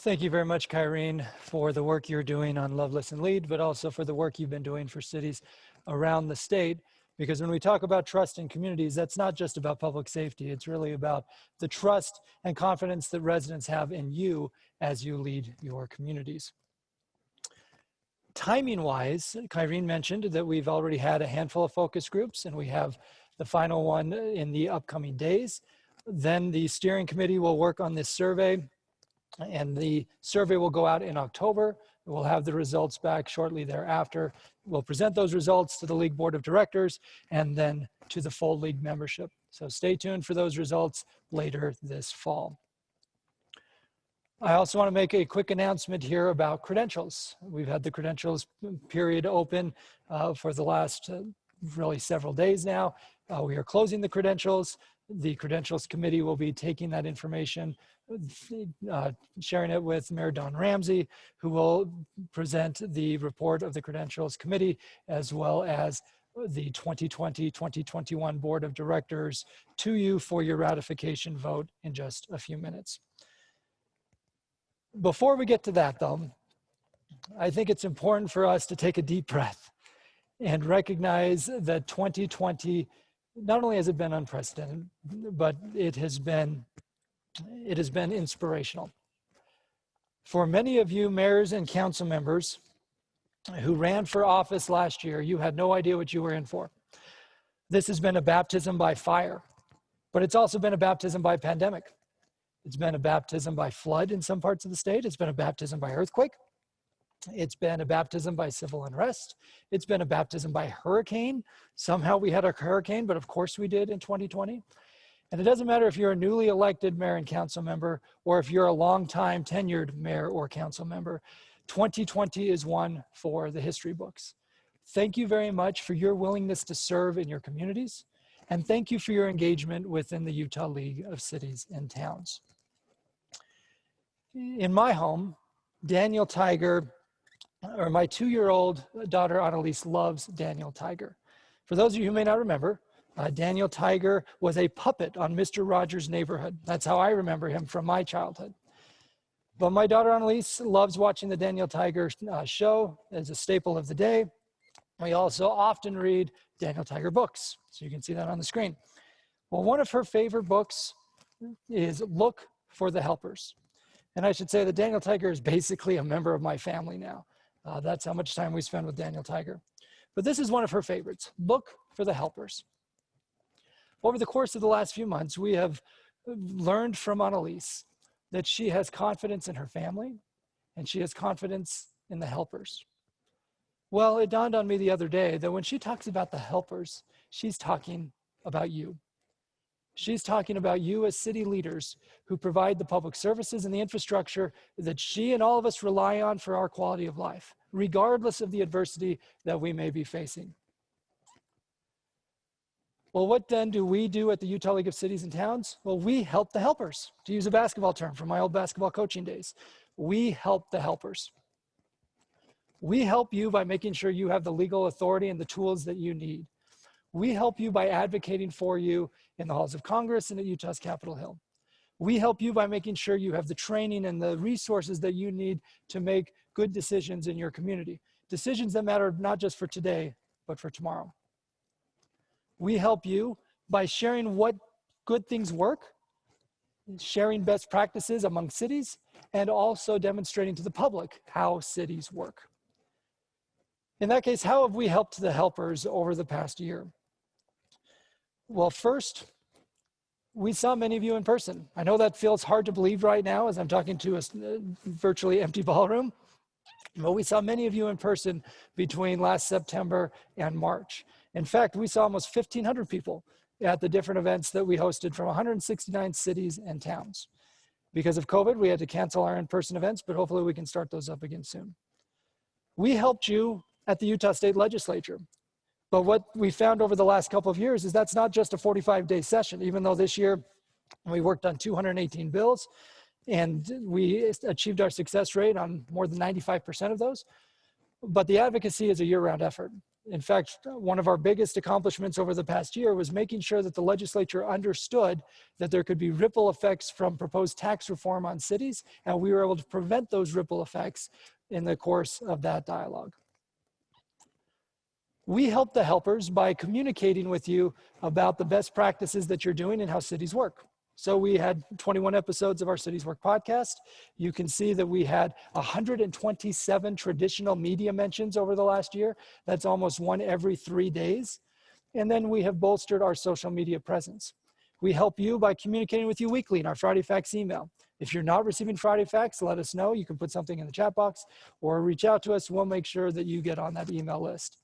Thank you very much, Kyrene, for the work you're doing on Love, Listen, Lead, but also for the work you've been doing for cities around the state. Because when we talk about trust in communities, that's not just about public safety. It's really about the trust and confidence that residents have in you as you lead your communities. Timing-wise, Kyrene mentioned that we've already had a handful of focus groups, and we have the final one in the upcoming days. Then the steering committee will work on this survey, and the survey will go out in October. We'll have the results back shortly thereafter. We'll present those results to the League Board of Directors and then to the full League membership. So stay tuned for those results later this fall. I also want to make a quick announcement here about credentials. We've had the credentials period open for the last really several days now. We are closing the credentials. The credentials committee will be taking that information, sharing it with Mayor Don Ramsey, who will present the report of the credentials committee, as well as the 2020-2021 Board of Directors to you for your ratification vote in just a few minutes. Before we get to that, though, I think it's important for us to take a deep breath and recognize that 2020, not only has it been unprecedented, but it has been inspirational. For many of you mayors and council members who ran for office last year, you had no idea what you were in for. This has been a baptism by fire, but it's also been a baptism by pandemic. It's been a baptism by flood in some parts of the state. It's been a baptism by earthquake. It's been a baptism by civil unrest. It's been a baptism by hurricane. Somehow we had a hurricane, but of course we did in 2020. And it doesn't matter if you're a newly elected mayor and council member, or if you're a long-time tenured mayor or council member, 2020 is one for the history books. Thank you very much for your willingness to serve in your communities. And thank you for your engagement within the Utah League of Cities and Towns. In my home, Daniel Tiger, or my 2-year-old daughter Annalise, loves Daniel Tiger. For those of you who may not remember, Daniel Tiger was a puppet on Mr. Rogers' Neighborhood. That's how I remember him from my childhood. But my daughter Annalise loves watching the Daniel Tiger show as a staple of the day. We also often read Daniel Tiger books, so you can see that on the screen. Well, one of her favorite books is Look for the Helpers. And I should say that Daniel Tiger is basically a member of my family now. That's how much time we spend with Daniel Tiger. But this is one of her favorites, Look for the Helpers. Over the course of the last few months, we have learned from Annalise that she has confidence in her family and she has confidence in the helpers. Well, it dawned on me the other day that when she talks about the helpers, she's talking about you. She's talking about you as city leaders who provide the public services and the infrastructure that she and all of us rely on for our quality of life, regardless of the adversity that we may be facing. Well, what then do we do at the Utah League of Cities and Towns? Well, we help the helpers, to use a basketball term from my old basketball coaching days. We help the helpers. We help you by making sure you have the legal authority and the tools that you need. We help you by advocating for you in the halls of Congress and at Utah's Capitol Hill. We help you by making sure you have the training and the resources that you need to make good decisions in your community. Decisions that matter not just for today, but for tomorrow. We help you by sharing what good things work, sharing best practices among cities, and also demonstrating to the public how cities work. In that case, how have we helped the helpers over the past year? Well, first, we saw many of you in person. I know that feels hard to believe right now as I'm talking to a virtually empty ballroom, but we saw many of you in person between last September and March. In fact, we saw almost 1,500 people at the different events that we hosted from 169 cities and towns. Because of COVID, we had to cancel our in-person events, but hopefully we can start those up again soon. We helped you at the Utah State Legislature. But what we found over the last couple of years is that's not just a 45-day session, even though this year we worked on 218 bills and we achieved our success rate on more than 95% of those. But the advocacy is a year-round effort. In fact, one of our biggest accomplishments over the past year was making sure that the legislature understood that there could be ripple effects from proposed tax reform on cities, and we were able to prevent those ripple effects in the course of that dialogue. We help the helpers by communicating with you about the best practices that you're doing and how cities work. So we had 21 episodes of our Cities Work podcast. You can see that we had 127 traditional media mentions over the last year. That's almost one every 3 days. And then we have bolstered our social media presence. We help you by communicating with you weekly in our Friday Facts email. If you're not receiving Friday Facts, let us know. You can put something in the chat box or reach out to us. We'll make sure that you get on that email list.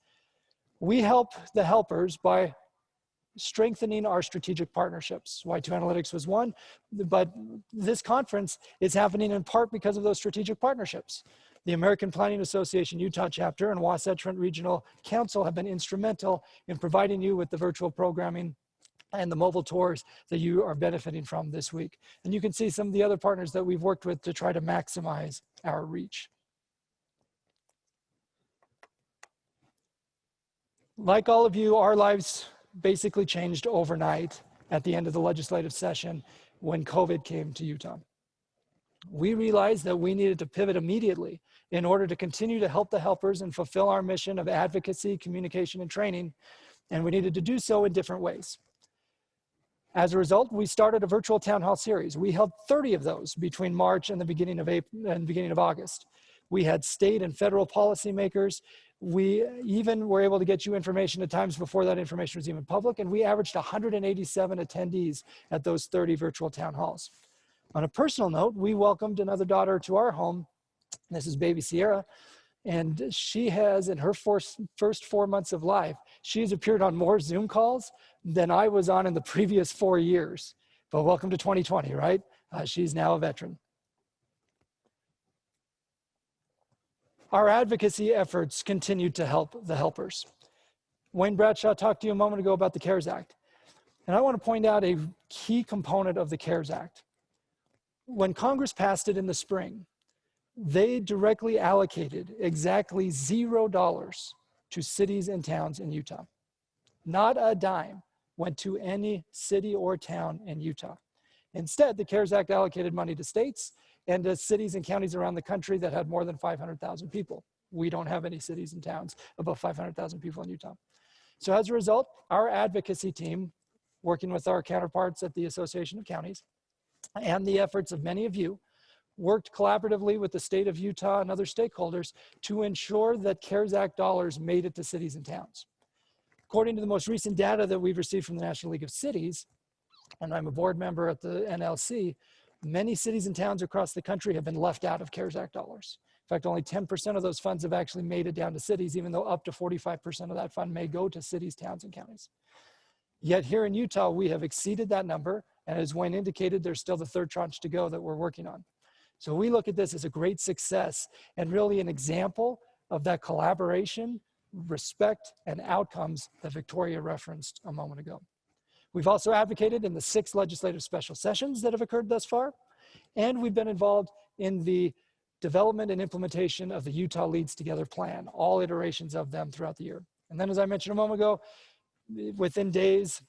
We help the helpers by strengthening our strategic partnerships. Y2 Analytics was one, but this conference is happening in part because of those strategic partnerships. The American Planning Association Utah chapter and Wasatch Front Regional Council have been instrumental in providing you with the virtual programming and the mobile tours that you are benefiting from this week. And you can see some of the other partners that we've worked with to try to maximize our reach. Like all of you, our lives basically changed overnight at the end of the legislative session when COVID came to Utah. We realized that we needed to pivot immediately in order to continue to help the helpers and fulfill our mission of advocacy, communication, and training, and we needed to do so in different ways. As a result, we started a virtual town hall series. We held 30 of those between March and the beginning of April and beginning of August. We had state and federal policymakers. We even were able to get you information at times before that information was even public, and we averaged 187 attendees at those 30 virtual town halls. On a personal note, we welcomed another daughter to our home. This is baby Sierra, and she has, in her first 4 months of life, she's appeared on more Zoom calls than I was on in the previous 4 years. But welcome to 2020, right? She's now a veteran. Our advocacy efforts continue to help the helpers. Wayne Bradshaw talked to you a moment ago about the CARES Act. And I want to point out a key component of the CARES Act. When Congress passed it in the spring, they directly allocated exactly $0 to cities and towns in Utah. Not a dime went to any city or town in Utah. Instead, the CARES Act allocated money to states and to cities and counties around the country that had more than 500,000 people. We don't have any cities and towns above 500,000 people in Utah. So as a result, our advocacy team, working with our counterparts at the Association of Counties, and the efforts of many of you, worked collaboratively with the state of Utah and other stakeholders to ensure that CARES Act dollars made it to cities and towns. According to the most recent data that we've received from the National League of Cities, and I'm a board member at the NLC, many cities and towns across the country have been left out of CARES Act dollars. In fact, only 10% of those funds have actually made it down to cities, even though up to 45% of that fund may go to cities, towns, and counties. Yet here in Utah, we have exceeded that number, and as Wayne indicated, there's still the third tranche to go that we're working on. So we look at this as a great success and really an example of that collaboration, respect, and outcomes that Victoria referenced a moment ago. We've also advocated in the 6 legislative special sessions that have occurred thus far, and we've been involved in the development and implementation of the Utah Leads Together plan, all iterations of them throughout the year. And then, as I mentioned a moment ago, within days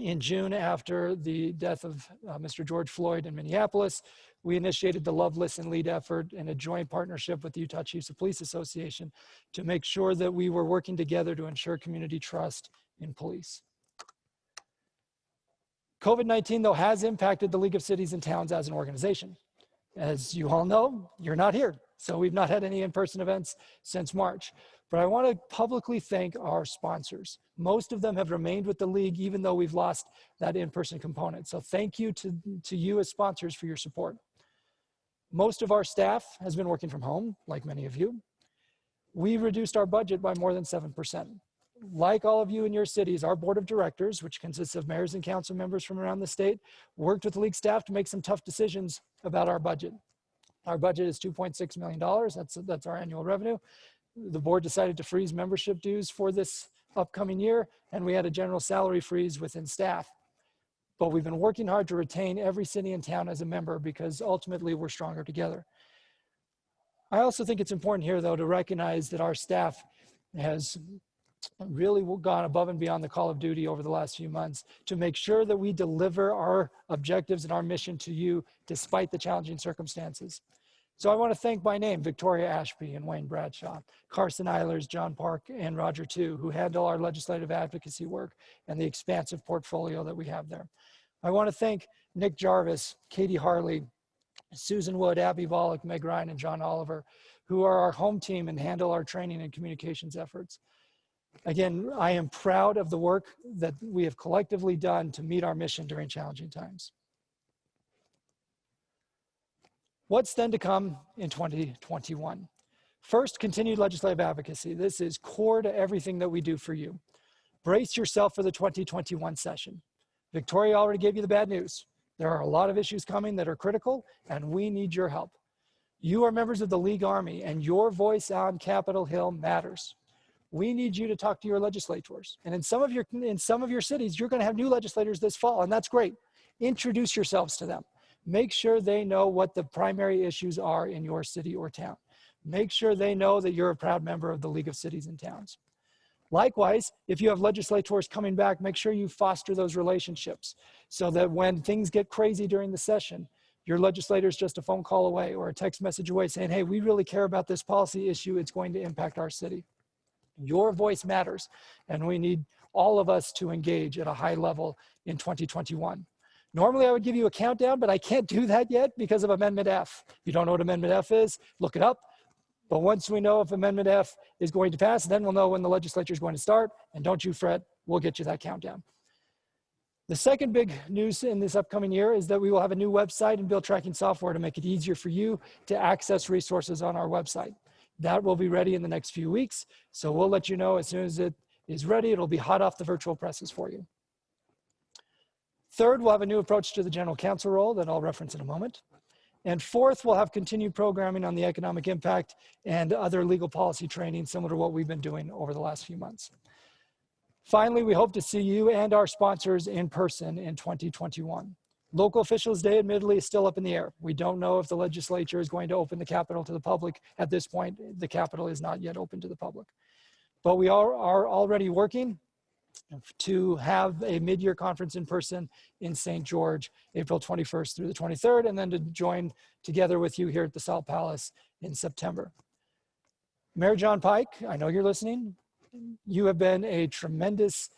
in June after the death of Mr. George Floyd in Minneapolis, we initiated the Love, Listen, Lead effort in a joint partnership with the Utah Chiefs of Police Association to make sure that we were working together to ensure community trust in police. COVID-19, though, has impacted the League of Cities and Towns as an organization. As you all know, you're not here, so we've not had any in-person events since March. But I want to publicly thank our sponsors. Most of them have remained with the League, even though we've lost that in-person component. So thank you to you as sponsors for your support. Most of our staff has been working from home, like many of you. We reduced our budget by more than 7%. Like all of you in your cities, our board of directors, which consists of mayors and council members from around the state, worked with the League staff to make some tough decisions about our budget. Our budget is $2.6 million. That's our annual revenue. The board decided to freeze membership dues for this upcoming year, and we had a general salary freeze within staff. But we've been working hard to retain every city and town as a member because ultimately we're stronger together. I also think it's important here, though, to recognize that our staff has really gone above and beyond the call of duty over the last few months to make sure that we deliver our objectives and our mission to you despite the challenging circumstances. So I want to thank by name Victoria Ashby and Wayne Bradshaw, Carson Eilers, John Park, and Roger Tu, who handle our legislative advocacy work and the expansive portfolio that we have there. I want to thank Nick Jarvis, Katie Harley, Susan Wood, Abby Volek, Meg Ryan, and John Oliver, who are our home team and handle our training and communications efforts. Again, I am proud of the work that we have collectively done to meet our mission during challenging times. What's then to come in 2021? First, continued legislative advocacy. This is core to everything that we do for you. Brace yourself for the 2021 session. Victoria already gave you the bad news. There are a lot of issues coming that are critical, and we need your help. You are members of the League Army, and your voice on Capitol Hill matters. We need you to talk to your legislators. And in some of your cities, you're going to have new legislators this fall, and that's great. Introduce yourselves to them. Make sure they know what the primary issues are in your city or town. Make sure they know that you're a proud member of the League of Cities and Towns. Likewise, if you have legislators coming back, make sure you foster those relationships so that when things get crazy during the session, your legislator's just a phone call away or a text message away saying, hey, we really care about this policy issue. It's going to impact our city. Your voice matters, and we need all of us to engage at a high level in 2021. Normally, I would give you a countdown, but I can't do that yet because of Amendment F. If you don't know what Amendment F is, look it up. But once we know if Amendment F is going to pass, then we'll know when the legislature is going to start, and don't you fret, we'll get you that countdown. The second big news in this upcoming year is that we will have a new website and bill tracking software to make it easier for you to access resources on our website. That will be ready in the next few weeks, so we'll let you know as soon as it is ready. It'll be hot off the virtual presses for you. Third, we'll have a new approach to the general counsel role that I'll reference in a moment. And fourth, we'll have continued programming on the economic impact and other legal policy training similar to what we've been doing over the last few months. Finally, we hope to see you and our sponsors in person in 2021. Local Officials Day, admittedly, is still up in the air. We don't know if the legislature is going to open the Capitol to the public. At this point, the Capitol is not yet open to the public. But we are already working to have a mid-year conference in person in St. George, April 21st through the 23rd, and then to join together with you here at the Salt Palace in September. Mayor John Pike, I know you're listening. You have been a tremendous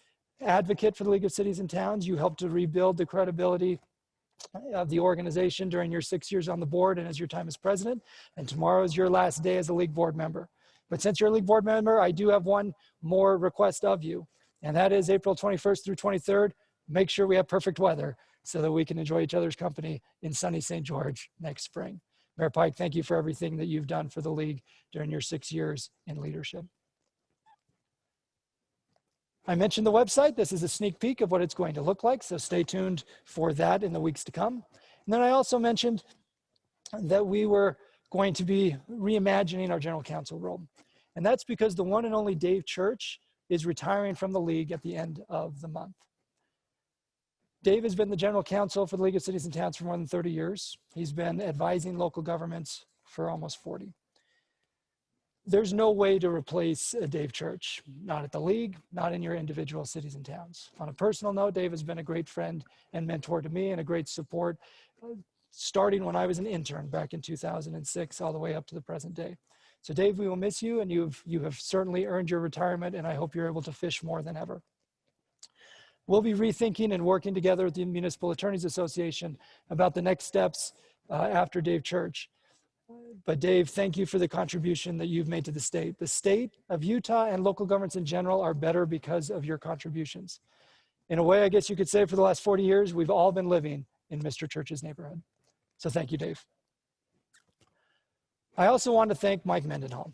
advocate for the League of Cities and Towns. You helped to rebuild the credibility of the organization during your 6 years on the board and as your time as president, and tomorrow is your last day as a League board member. But since you're a League board member, I do have one more request of you. And that is April 21st through 23rd, make sure we have perfect weather so that we can enjoy each other's company in sunny St. George next spring. Mayor Pike, thank you for everything that you've done for the League during your 6 years in leadership. I mentioned the website. This is a sneak peek of what it's going to look like, so stay tuned for that in the weeks to come. And then I also mentioned that we were going to be reimagining our general counsel role. And that's because the one and only Dave Church is retiring from the League at the end of the month. Dave has been the general counsel for the League of Cities and Towns for more than 30 years. He's been advising local governments for almost 40. There's no way to replace Dave Church, not at the League, not in your individual cities and towns. On a personal note, Dave has been a great friend and mentor to me and a great support, starting when I was an intern back in 2006 all the way up to the present day. So Dave, we will miss you, and you have certainly earned your retirement, and I hope you're able to fish more than ever. We'll be rethinking and working together with the Municipal Attorneys Association about the next steps after Dave Church. But Dave, thank you for the contribution that you've made to the state. The state of Utah and local governments in general are better because of your contributions. In a way, I guess you could say for the last 40 years, we've all been living in Mr. Church's neighborhood. So thank you, Dave. I also want to thank Mike Mendenhall.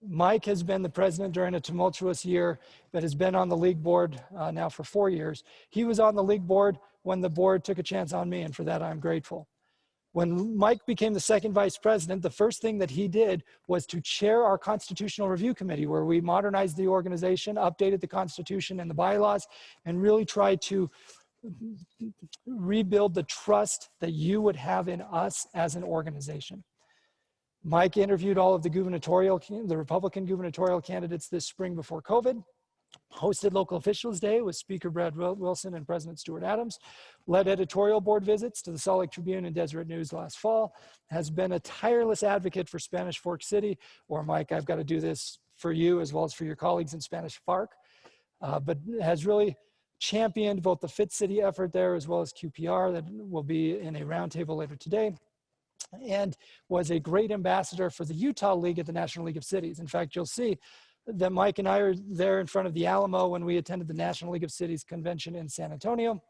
Mike has been the president during a tumultuous year, but has been on the League board now for 4 years. He was on the League board when the board took a chance on me, and for that I'm grateful. When Mike became the second vice president, the first thing that he did was to chair our Constitutional Review Committee, where we modernized the organization, updated the Constitution and the bylaws, and really tried to rebuild the trust that you would have in us as an organization. Mike interviewed all of the Republican gubernatorial candidates this spring before COVID. hosted Local Officials Day with Speaker Brad Wilson and President Stuart Adams, led editorial board visits to the Salt Lake Tribune and Deseret News last fall, has been a tireless advocate for Spanish Fork City, or Mike, I've got to do this for you as well as for your colleagues in Spanish Fork, but has really championed both the Fit City effort there as well as QPR that will be in a roundtable later today, and was a great ambassador for the Utah League at the National League of Cities. In fact, you'll see that Mike and I are there in front of the Alamo when we attended the National League of Cities convention in San Antonio.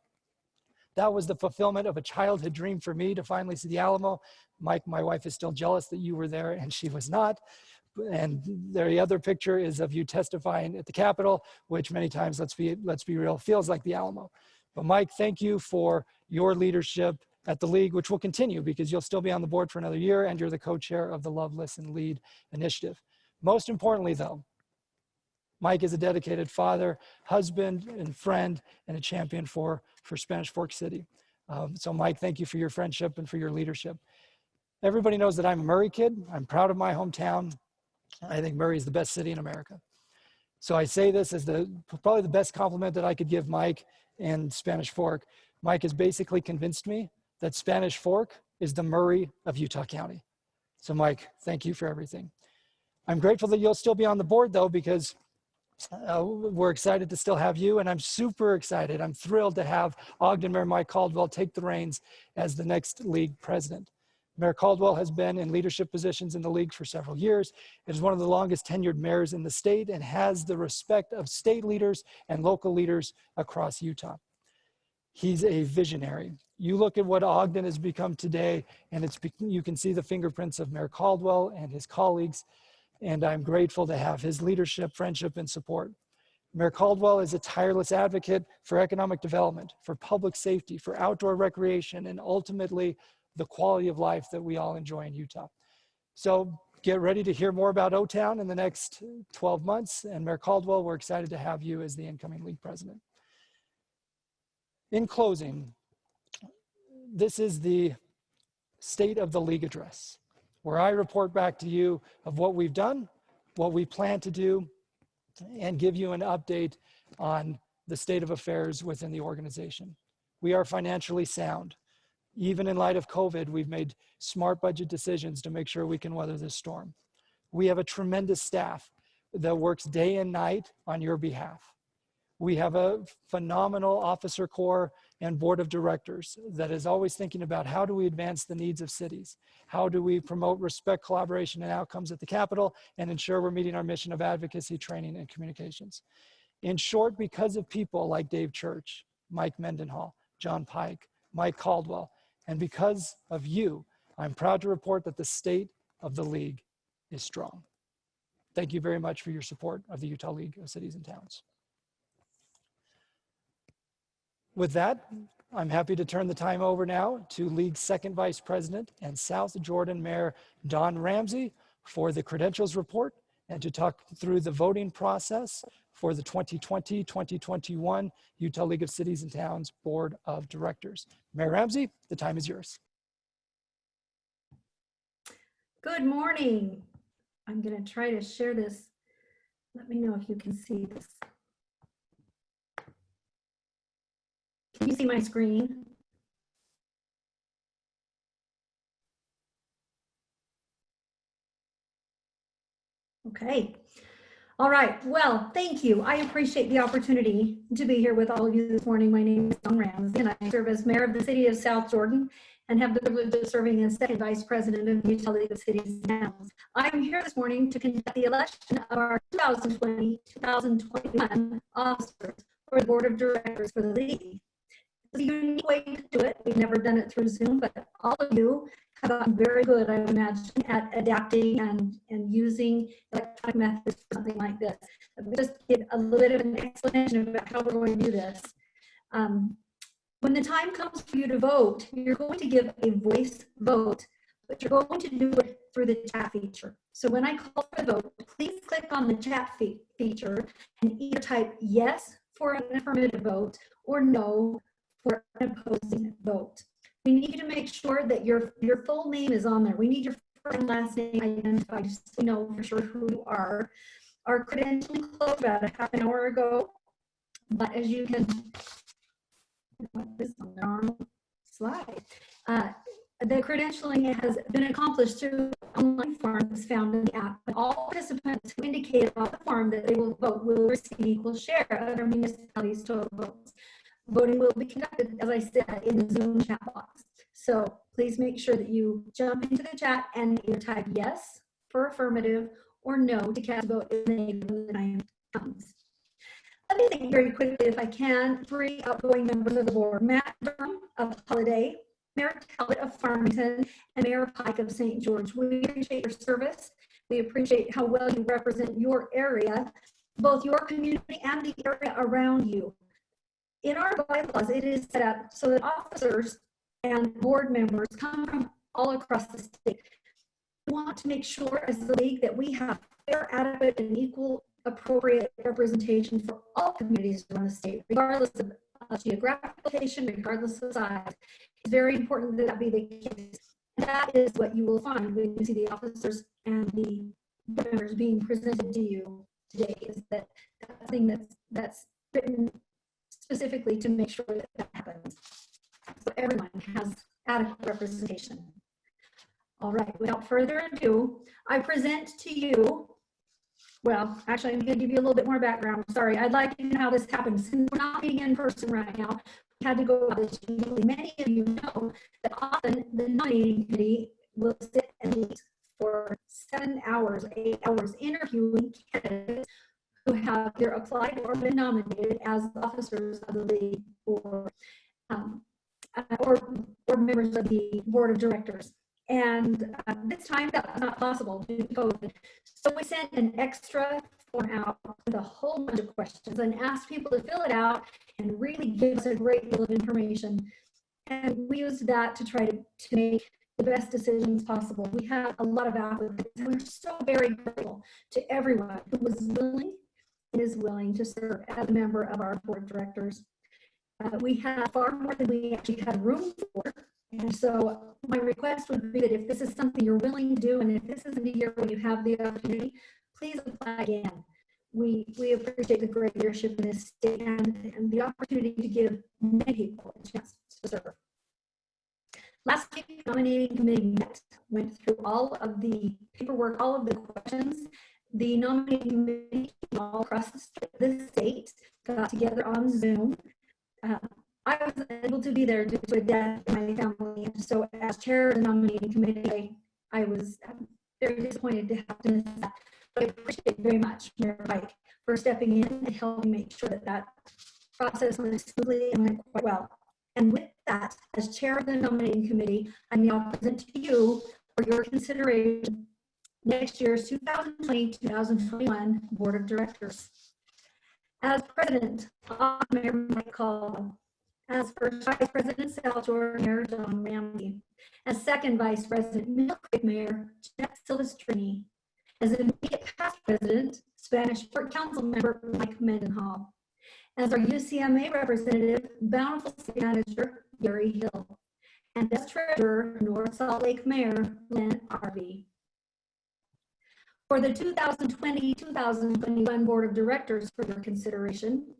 That was the fulfillment of a childhood dream for me to finally see the Alamo. Mike, my wife, is still jealous that you were there and she was not. And the other picture is of you testifying at the Capitol, which many times, let's be real, feels like the Alamo. But Mike, thank you for your leadership at the League, which will continue because you'll still be on the board for another year and you're the co-chair of the Love, Listen, Lead initiative. Most importantly though, Mike is a dedicated father, husband, and friend, and a champion for Spanish Fork City. So Mike, thank you for your friendship and for your leadership. Everybody knows that I'm a Murray kid. I'm proud of my hometown. I think Murray is the best city in America. So I say this as probably the best compliment that I could give Mike and Spanish Fork. Mike has basically convinced me that Spanish Fork is the Murray of Utah County. So Mike, thank you for everything. I'm grateful that you'll still be on the board though, because we're excited to still have you, and I'm super excited. I'm thrilled to have Ogden Mayor Mike Caldwell take the reins as the next League president. Mayor Caldwell has been in leadership positions in the League for several years. It is one of the longest tenured mayors in the state and has the respect of state leaders and local leaders across Utah. He's a visionary. You look at what Ogden has become today, and you can see the fingerprints of Mayor Caldwell and his colleagues. And I'm grateful to have his leadership, friendship, and support. Mayor Caldwell is a tireless advocate for economic development, for public safety, for outdoor recreation, and ultimately the quality of life that we all enjoy in Utah. So get ready to hear more about O-Town in the next 12 months. And Mayor Caldwell, we're excited to have you as the incoming League president. In closing, this is the State of the League address, where I report back to you of what we've done, what we plan to do, and give you an update on the state of affairs within the organization. We are financially sound. Even in light of COVID, we've made smart budget decisions to make sure we can weather this storm. We have a tremendous staff that works day and night on your behalf. We have a phenomenal officer corps and board of directors that is always thinking about how do we advance the needs of cities? How do we promote respect, collaboration, and outcomes at the Capitol and ensure we're meeting our mission of advocacy, training, and communications? In short, because of people like Dave Church, Mike Mendenhall, John Pike, Mike Caldwell, and because of you, I'm proud to report that the state of the League is strong. Thank you very much for your support of the Utah League of Cities and Towns. With that, I'm happy to turn the time over now to League's second vice president and South Jordan Mayor Don Ramsey for the credentials report and to talk through the voting process for the 2020-2021 Utah League of Cities and Towns Board of Directors. Mayor Ramsey, the time is yours. Good morning. I'm going to try to share this. Let me know if you can see this. Can you see my screen? Okay. All right. Well, thank you. I appreciate the opportunity to be here with all of you this morning. My name is Don Ramsey, and I serve as mayor of the city of South Jordan and have the privilege of serving as second vice president of the Utah League of Cities and Towns. I'm here this morning to conduct the election of our 2020-2021 officers for the board of directors for the league. It's a unique way to do it. We've never done it through Zoom, but all of you have gotten very good, I imagine, at adapting and using electronic methods for something like this. Let me just give a little bit of an explanation about how we're going to do this. When the time comes for you to vote, you're going to give a voice vote, but you're going to do it through the chat feature. So when I call for the vote, please click on the chat feature and either type yes for an affirmative vote or no for an opposing vote. We need you to make sure that your full name is on there. We need your first and last name identified so we know for sure who you are. Our credentialing closed about a half an hour ago, but as you can, what is on the wrong slide? The credentialing has been accomplished through online form that's found in the app. All participants who indicated on the form that they will vote will receive equal share of their municipality's total votes. Voting will be conducted, as I said, in the Zoom chat box. So please make sure that you jump into the chat and either type yes for affirmative or no to cast a vote in the negative when the time comes. Let me think very quickly, if I can, 3 outgoing members of the board: Matt Durham of Holiday, Mayor Talbot of Farmington, and Mayor Pike of St. George. We appreciate your service. We appreciate how well you represent your area, both your community and the area around you. In our bylaws, it is set up so that officers and board members come from all across the state. We want to make sure as the league that we have fair, adequate, and equal appropriate representation for all communities around the state, regardless of geographic location, regardless of size. It's very important that that be the case. And that is what you will find when you see the officers and the members being presented to you today, is that thing that's written specifically to make sure that that happens. So everyone has adequate representation. All right, without further ado, I present to you, well, actually, I'm going to give you a little bit more background. Sorry, I'd like to know how this happens. Since we're not meeting in person right now, we had to go about this. Many of you know that often the nominating committee will sit and meet for 7 hours, 8 hours, interviewing candidates who have either applied or been nominated as officers of the league or members of the board of directors. And this time that was not possible due to COVID. So we sent an extra form out with a whole bunch of questions and asked people to fill it out and really give us a great deal of information. And we used that to try to make the best decisions possible. We had a lot of applicants, and we're so very grateful to everyone who was willing and is willing to serve as a member of our board of directors. We had far more than we actually had room for. And so my request would be that if this is something you're willing to do, and if this isn't a year when you have the opportunity, please apply again. We appreciate the great leadership in this state and the opportunity to give many people a chance to serve. Last week, the nominating committee went through all of the paperwork, all of the questions. The nominating committee all across the state got together on Zoom. I was able to be there due to a death in my family, and so as chair of the nominating committee, I was very disappointed to have to miss that. But I appreciate very much Mayor Pike for stepping in and helping make sure that that process went smoothly and went quite well. And with that, as chair of the nominating committee, I now present to you for your consideration next year's 2020-2021 Board of Directors. As president, Mayor Mike Caldwell. As first vice president, Salvatore, Mayor John Ramsey. As second vice president, Mill Creek Mayor Jeanette Silvestrini. As immediate past president, Spanish Port Council member Mike Mendenhall. As our UCMA representative, Bountiful City Manager Gary Hill. And as treasurer, North Salt Lake Mayor Lynn Arby. For the 2020-2021 Board of Directors for your consideration,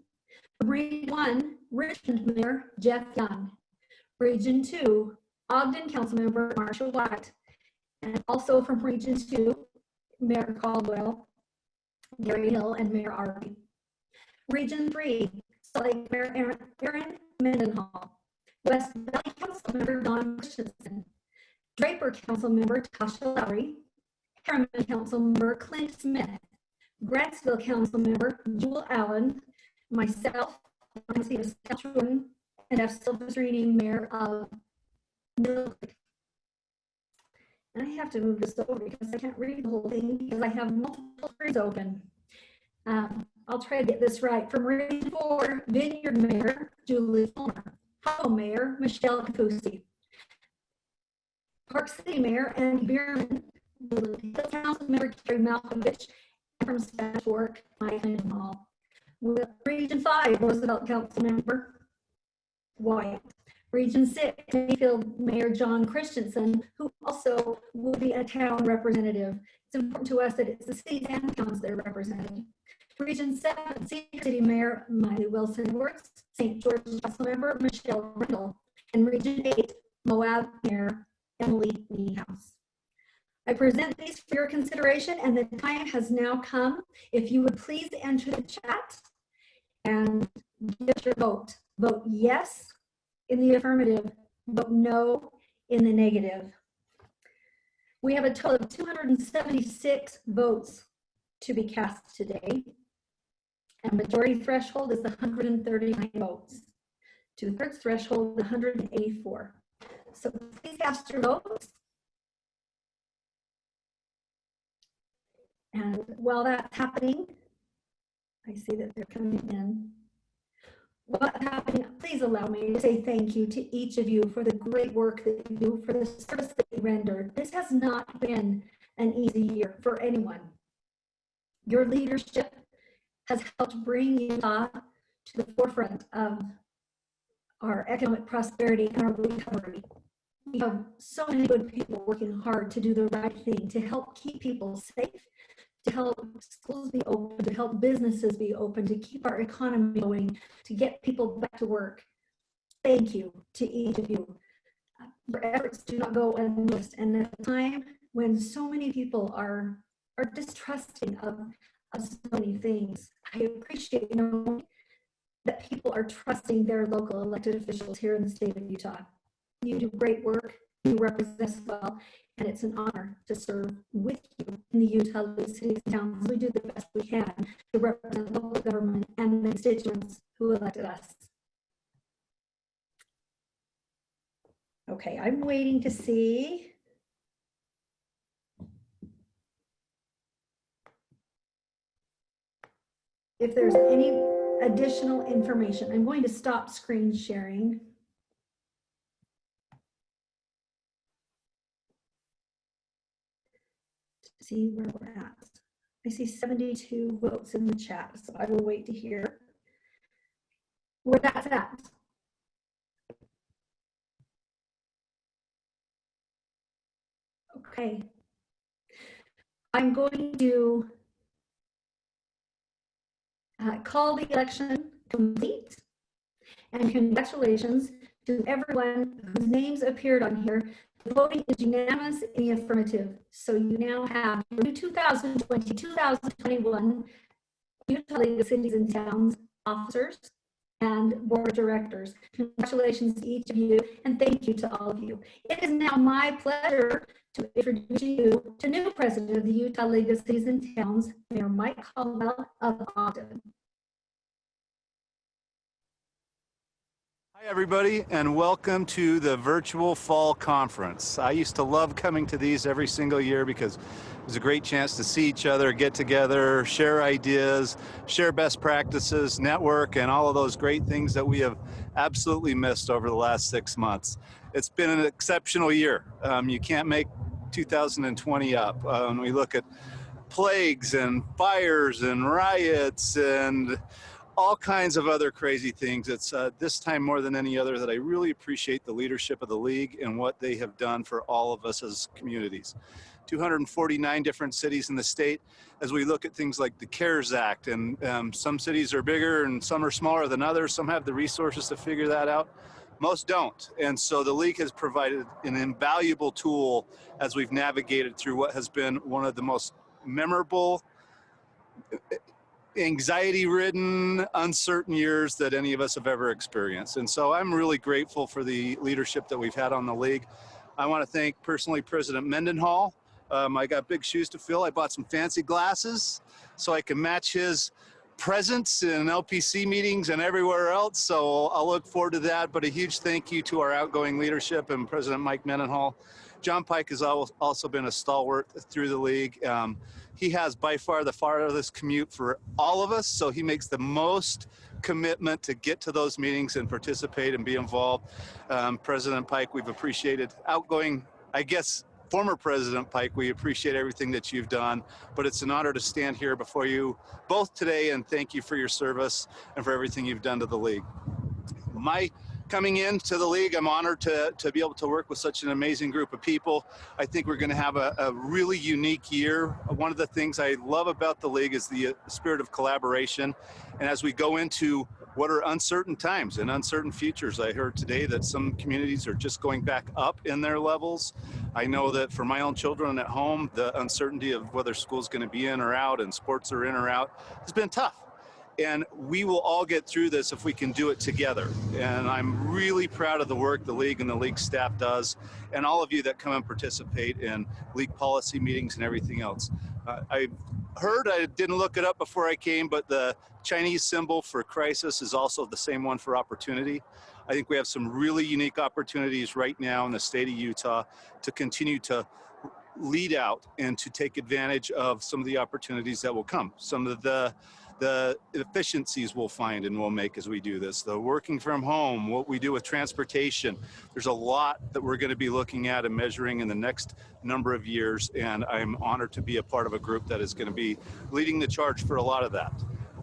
Region 1, Richmond Mayor Jeff Young. Region 2, Ogden Councilmember Marsha White. And also from Region 2, Mayor Caldwell, Gary Hill, and Mayor Arby. Region 3, Salt Lake Mayor Aaron Mendenhall. West Valley Councilmember Don Christensen. Draper Councilmember Tasha Lowry. Harriman Councilmember Clint Smith. Grantsville Councilmember Jewel Allen. Myself, Nancy Saskatchewan, and F. Silvestrini, Mayor of Mill Creek. And I have to move this over because I can't read the whole thing because I have multiple screens open. I'll try to get this right. From Region 4, Vineyard Mayor Julie Fulmer. Hollow Mayor Michelle Kafusi. Park City Mayor Andy Bierman. Hill Council Member Kerry Malkovich. And from Spanish Fork, Mike Mendenhall. With Region 5, Roosevelt Council Member White. Region 6, Mayfield Mayor John Christensen, who also will be a town representative. It's important to us that it's the cities and towns that are represented. Region 7, Senior City Mayor Miley Wilson-Works, St. George's Council Member Michelle Rindle, and Region 8, Moab Mayor Emily Niehaus. I present these for your consideration, and the time has now come. If you would please enter the chat and give your vote. Vote yes in the affirmative, vote no in the negative. We have a total of 276 votes to be cast today. And majority threshold is 139 votes. 2/3 threshold, 184. So please cast your votes. And while that's happening, I see that they're coming in. While that's happening, please allow me to say thank you to each of you for the great work that you do, for the service that you rendered. This has not been an easy year for anyone. Your leadership has helped bring Utah to the forefront of our economic prosperity and our recovery. We have so many good people working hard to do the right thing, to help keep people safe, to help schools be open, to help businesses be open, to keep our economy going, to get people back to work. Thank you to each of you. Your efforts do not go unnoticed. And at a time when so many people are distrusting of so many things, I appreciate knowing that people are trusting their local elected officials here in the state of Utah. You do great work, you represent us well, and it's an honor to serve with you in the Utah League cities and towns. We do the best we can to represent local government and the constituents who elected us. Okay, I'm waiting to see. If there's any additional information. I'm going to stop screen sharing. See where we're at. I see 72 votes in the chat, so I will wait to hear where that's at. Okay. I'm going to call the election complete, and congratulations to everyone whose names appeared on here. The voting is unanimous in the affirmative. So you now have your 2020-2021 Utah League of Cities and Towns officers and board of directors. Congratulations to each of you, and thank you to all of you. It is now my pleasure to introduce you to new president of the Utah League of Cities and Towns, Mayor Mike Caldwell of Ogden. Hi, everybody, and welcome to the virtual fall conference. I used to love coming to these every single year because it was a great chance to see each other, get together, share ideas, share best practices, network, and all of those great things that we have absolutely missed over the last 6 months. It's been an exceptional year. You can't make 2020 up. When we look at plagues and fires and riots and all kinds of other crazy things. It's this time more than any other that I really appreciate the leadership of the league and what they have done for all of us as communities. 249 different cities in the state. As we look at things like the CARES Act, and some cities are bigger and some are smaller than others. Some have the resources to figure that out. Most don't. And so the league has provided an invaluable tool as we've navigated through what has been one of the most memorable, anxiety-ridden, uncertain years that any of us have ever experienced. And so I'm really grateful for the leadership that we've had on the league. I want to thank personally President Mendenhall. I got big shoes to fill. I bought some fancy glasses so I can match his presence in LPC meetings and everywhere else. So I'll look forward to that. But a huge thank you to our outgoing leadership and President Mike Mendenhall. John Pike has also been a stalwart through the league. He has by far the farthest commute for all of us, so he makes the most commitment to get to those meetings and participate and be involved. President Pike, we've appreciated. Outgoing, I guess, former President Pike, we appreciate everything that you've done, but it's an honor to stand here before you both today and thank you for your service and for everything you've done to the league. My coming into the league. I'm honored to be able to work with such an amazing group of people. I think we're going to have a really unique year. One of the things I love about the league is the spirit of collaboration. And as we go into what are uncertain times and uncertain futures, I heard today that some communities are just going back up in their levels. I know that for my own children at home, the uncertainty of whether school's going to be in or out and sports are in or out has been tough. And we will all get through this if we can do it together. And I'm really proud of the work the league and the league staff does, and all of you that come and participate in league policy meetings and everything else. I heard, I didn't look it up before I came, but the Chinese symbol for crisis is also the same one for opportunity. I think we have some really unique opportunities right now in the state of Utah to continue to lead out and to take advantage of some of the opportunities that will come. Some of the efficiencies we'll find and we'll make as we do this. The working from home, what we do with transportation. There's a lot that we're going to be looking at and measuring in the next number of years, and I'm honored to be a part of a group that is going to be leading the charge for a lot of that.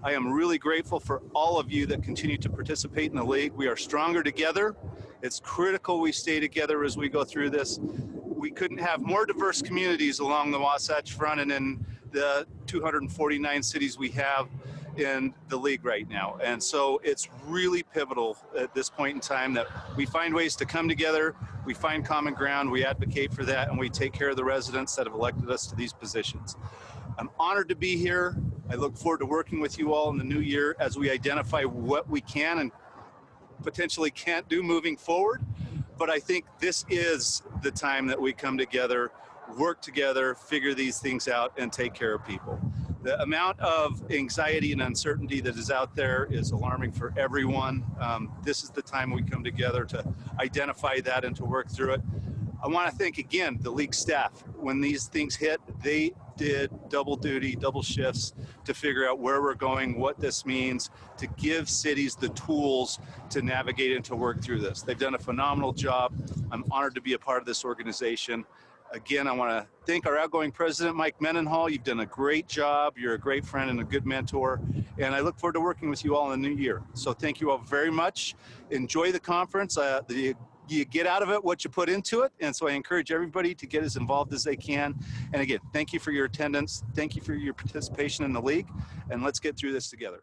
I am really grateful for all of you that continue to participate in the league. We are stronger together. It's critical we stay together as we go through this. We couldn't have more diverse communities along the Wasatch Front and in the 249 cities we have in the league right now. And so it's really pivotal at this point in time that we find ways to come together, we find common ground, we advocate for that, and we take care of the residents that have elected us to these positions. I'm honored to be here. I look forward to working with you all in the new year as we identify what we can and potentially can't do moving forward. But I think this is the time that we come together, work together, figure these things out, and take care of people. The amount of anxiety and uncertainty that is out there is alarming for everyone. This is the time we come together to identify that and to work through it. I want to thank again the league staff. When these things hit, they did double duty, double shifts to figure out where we're going, what this means, to give cities the tools to navigate and to work through this. They've done a phenomenal job. I'm honored to be a part of this organization. Again, I want to thank our outgoing president, Mike Mendenhall. You've done a great job. You're a great friend and a good mentor. And I look forward to working with you all in the new year. So thank you all very much. Enjoy the conference. You get out of it what you put into it. And so I encourage everybody to get as involved as they can. And again, thank you for your attendance. Thank you for your participation in the league. And let's get through this together.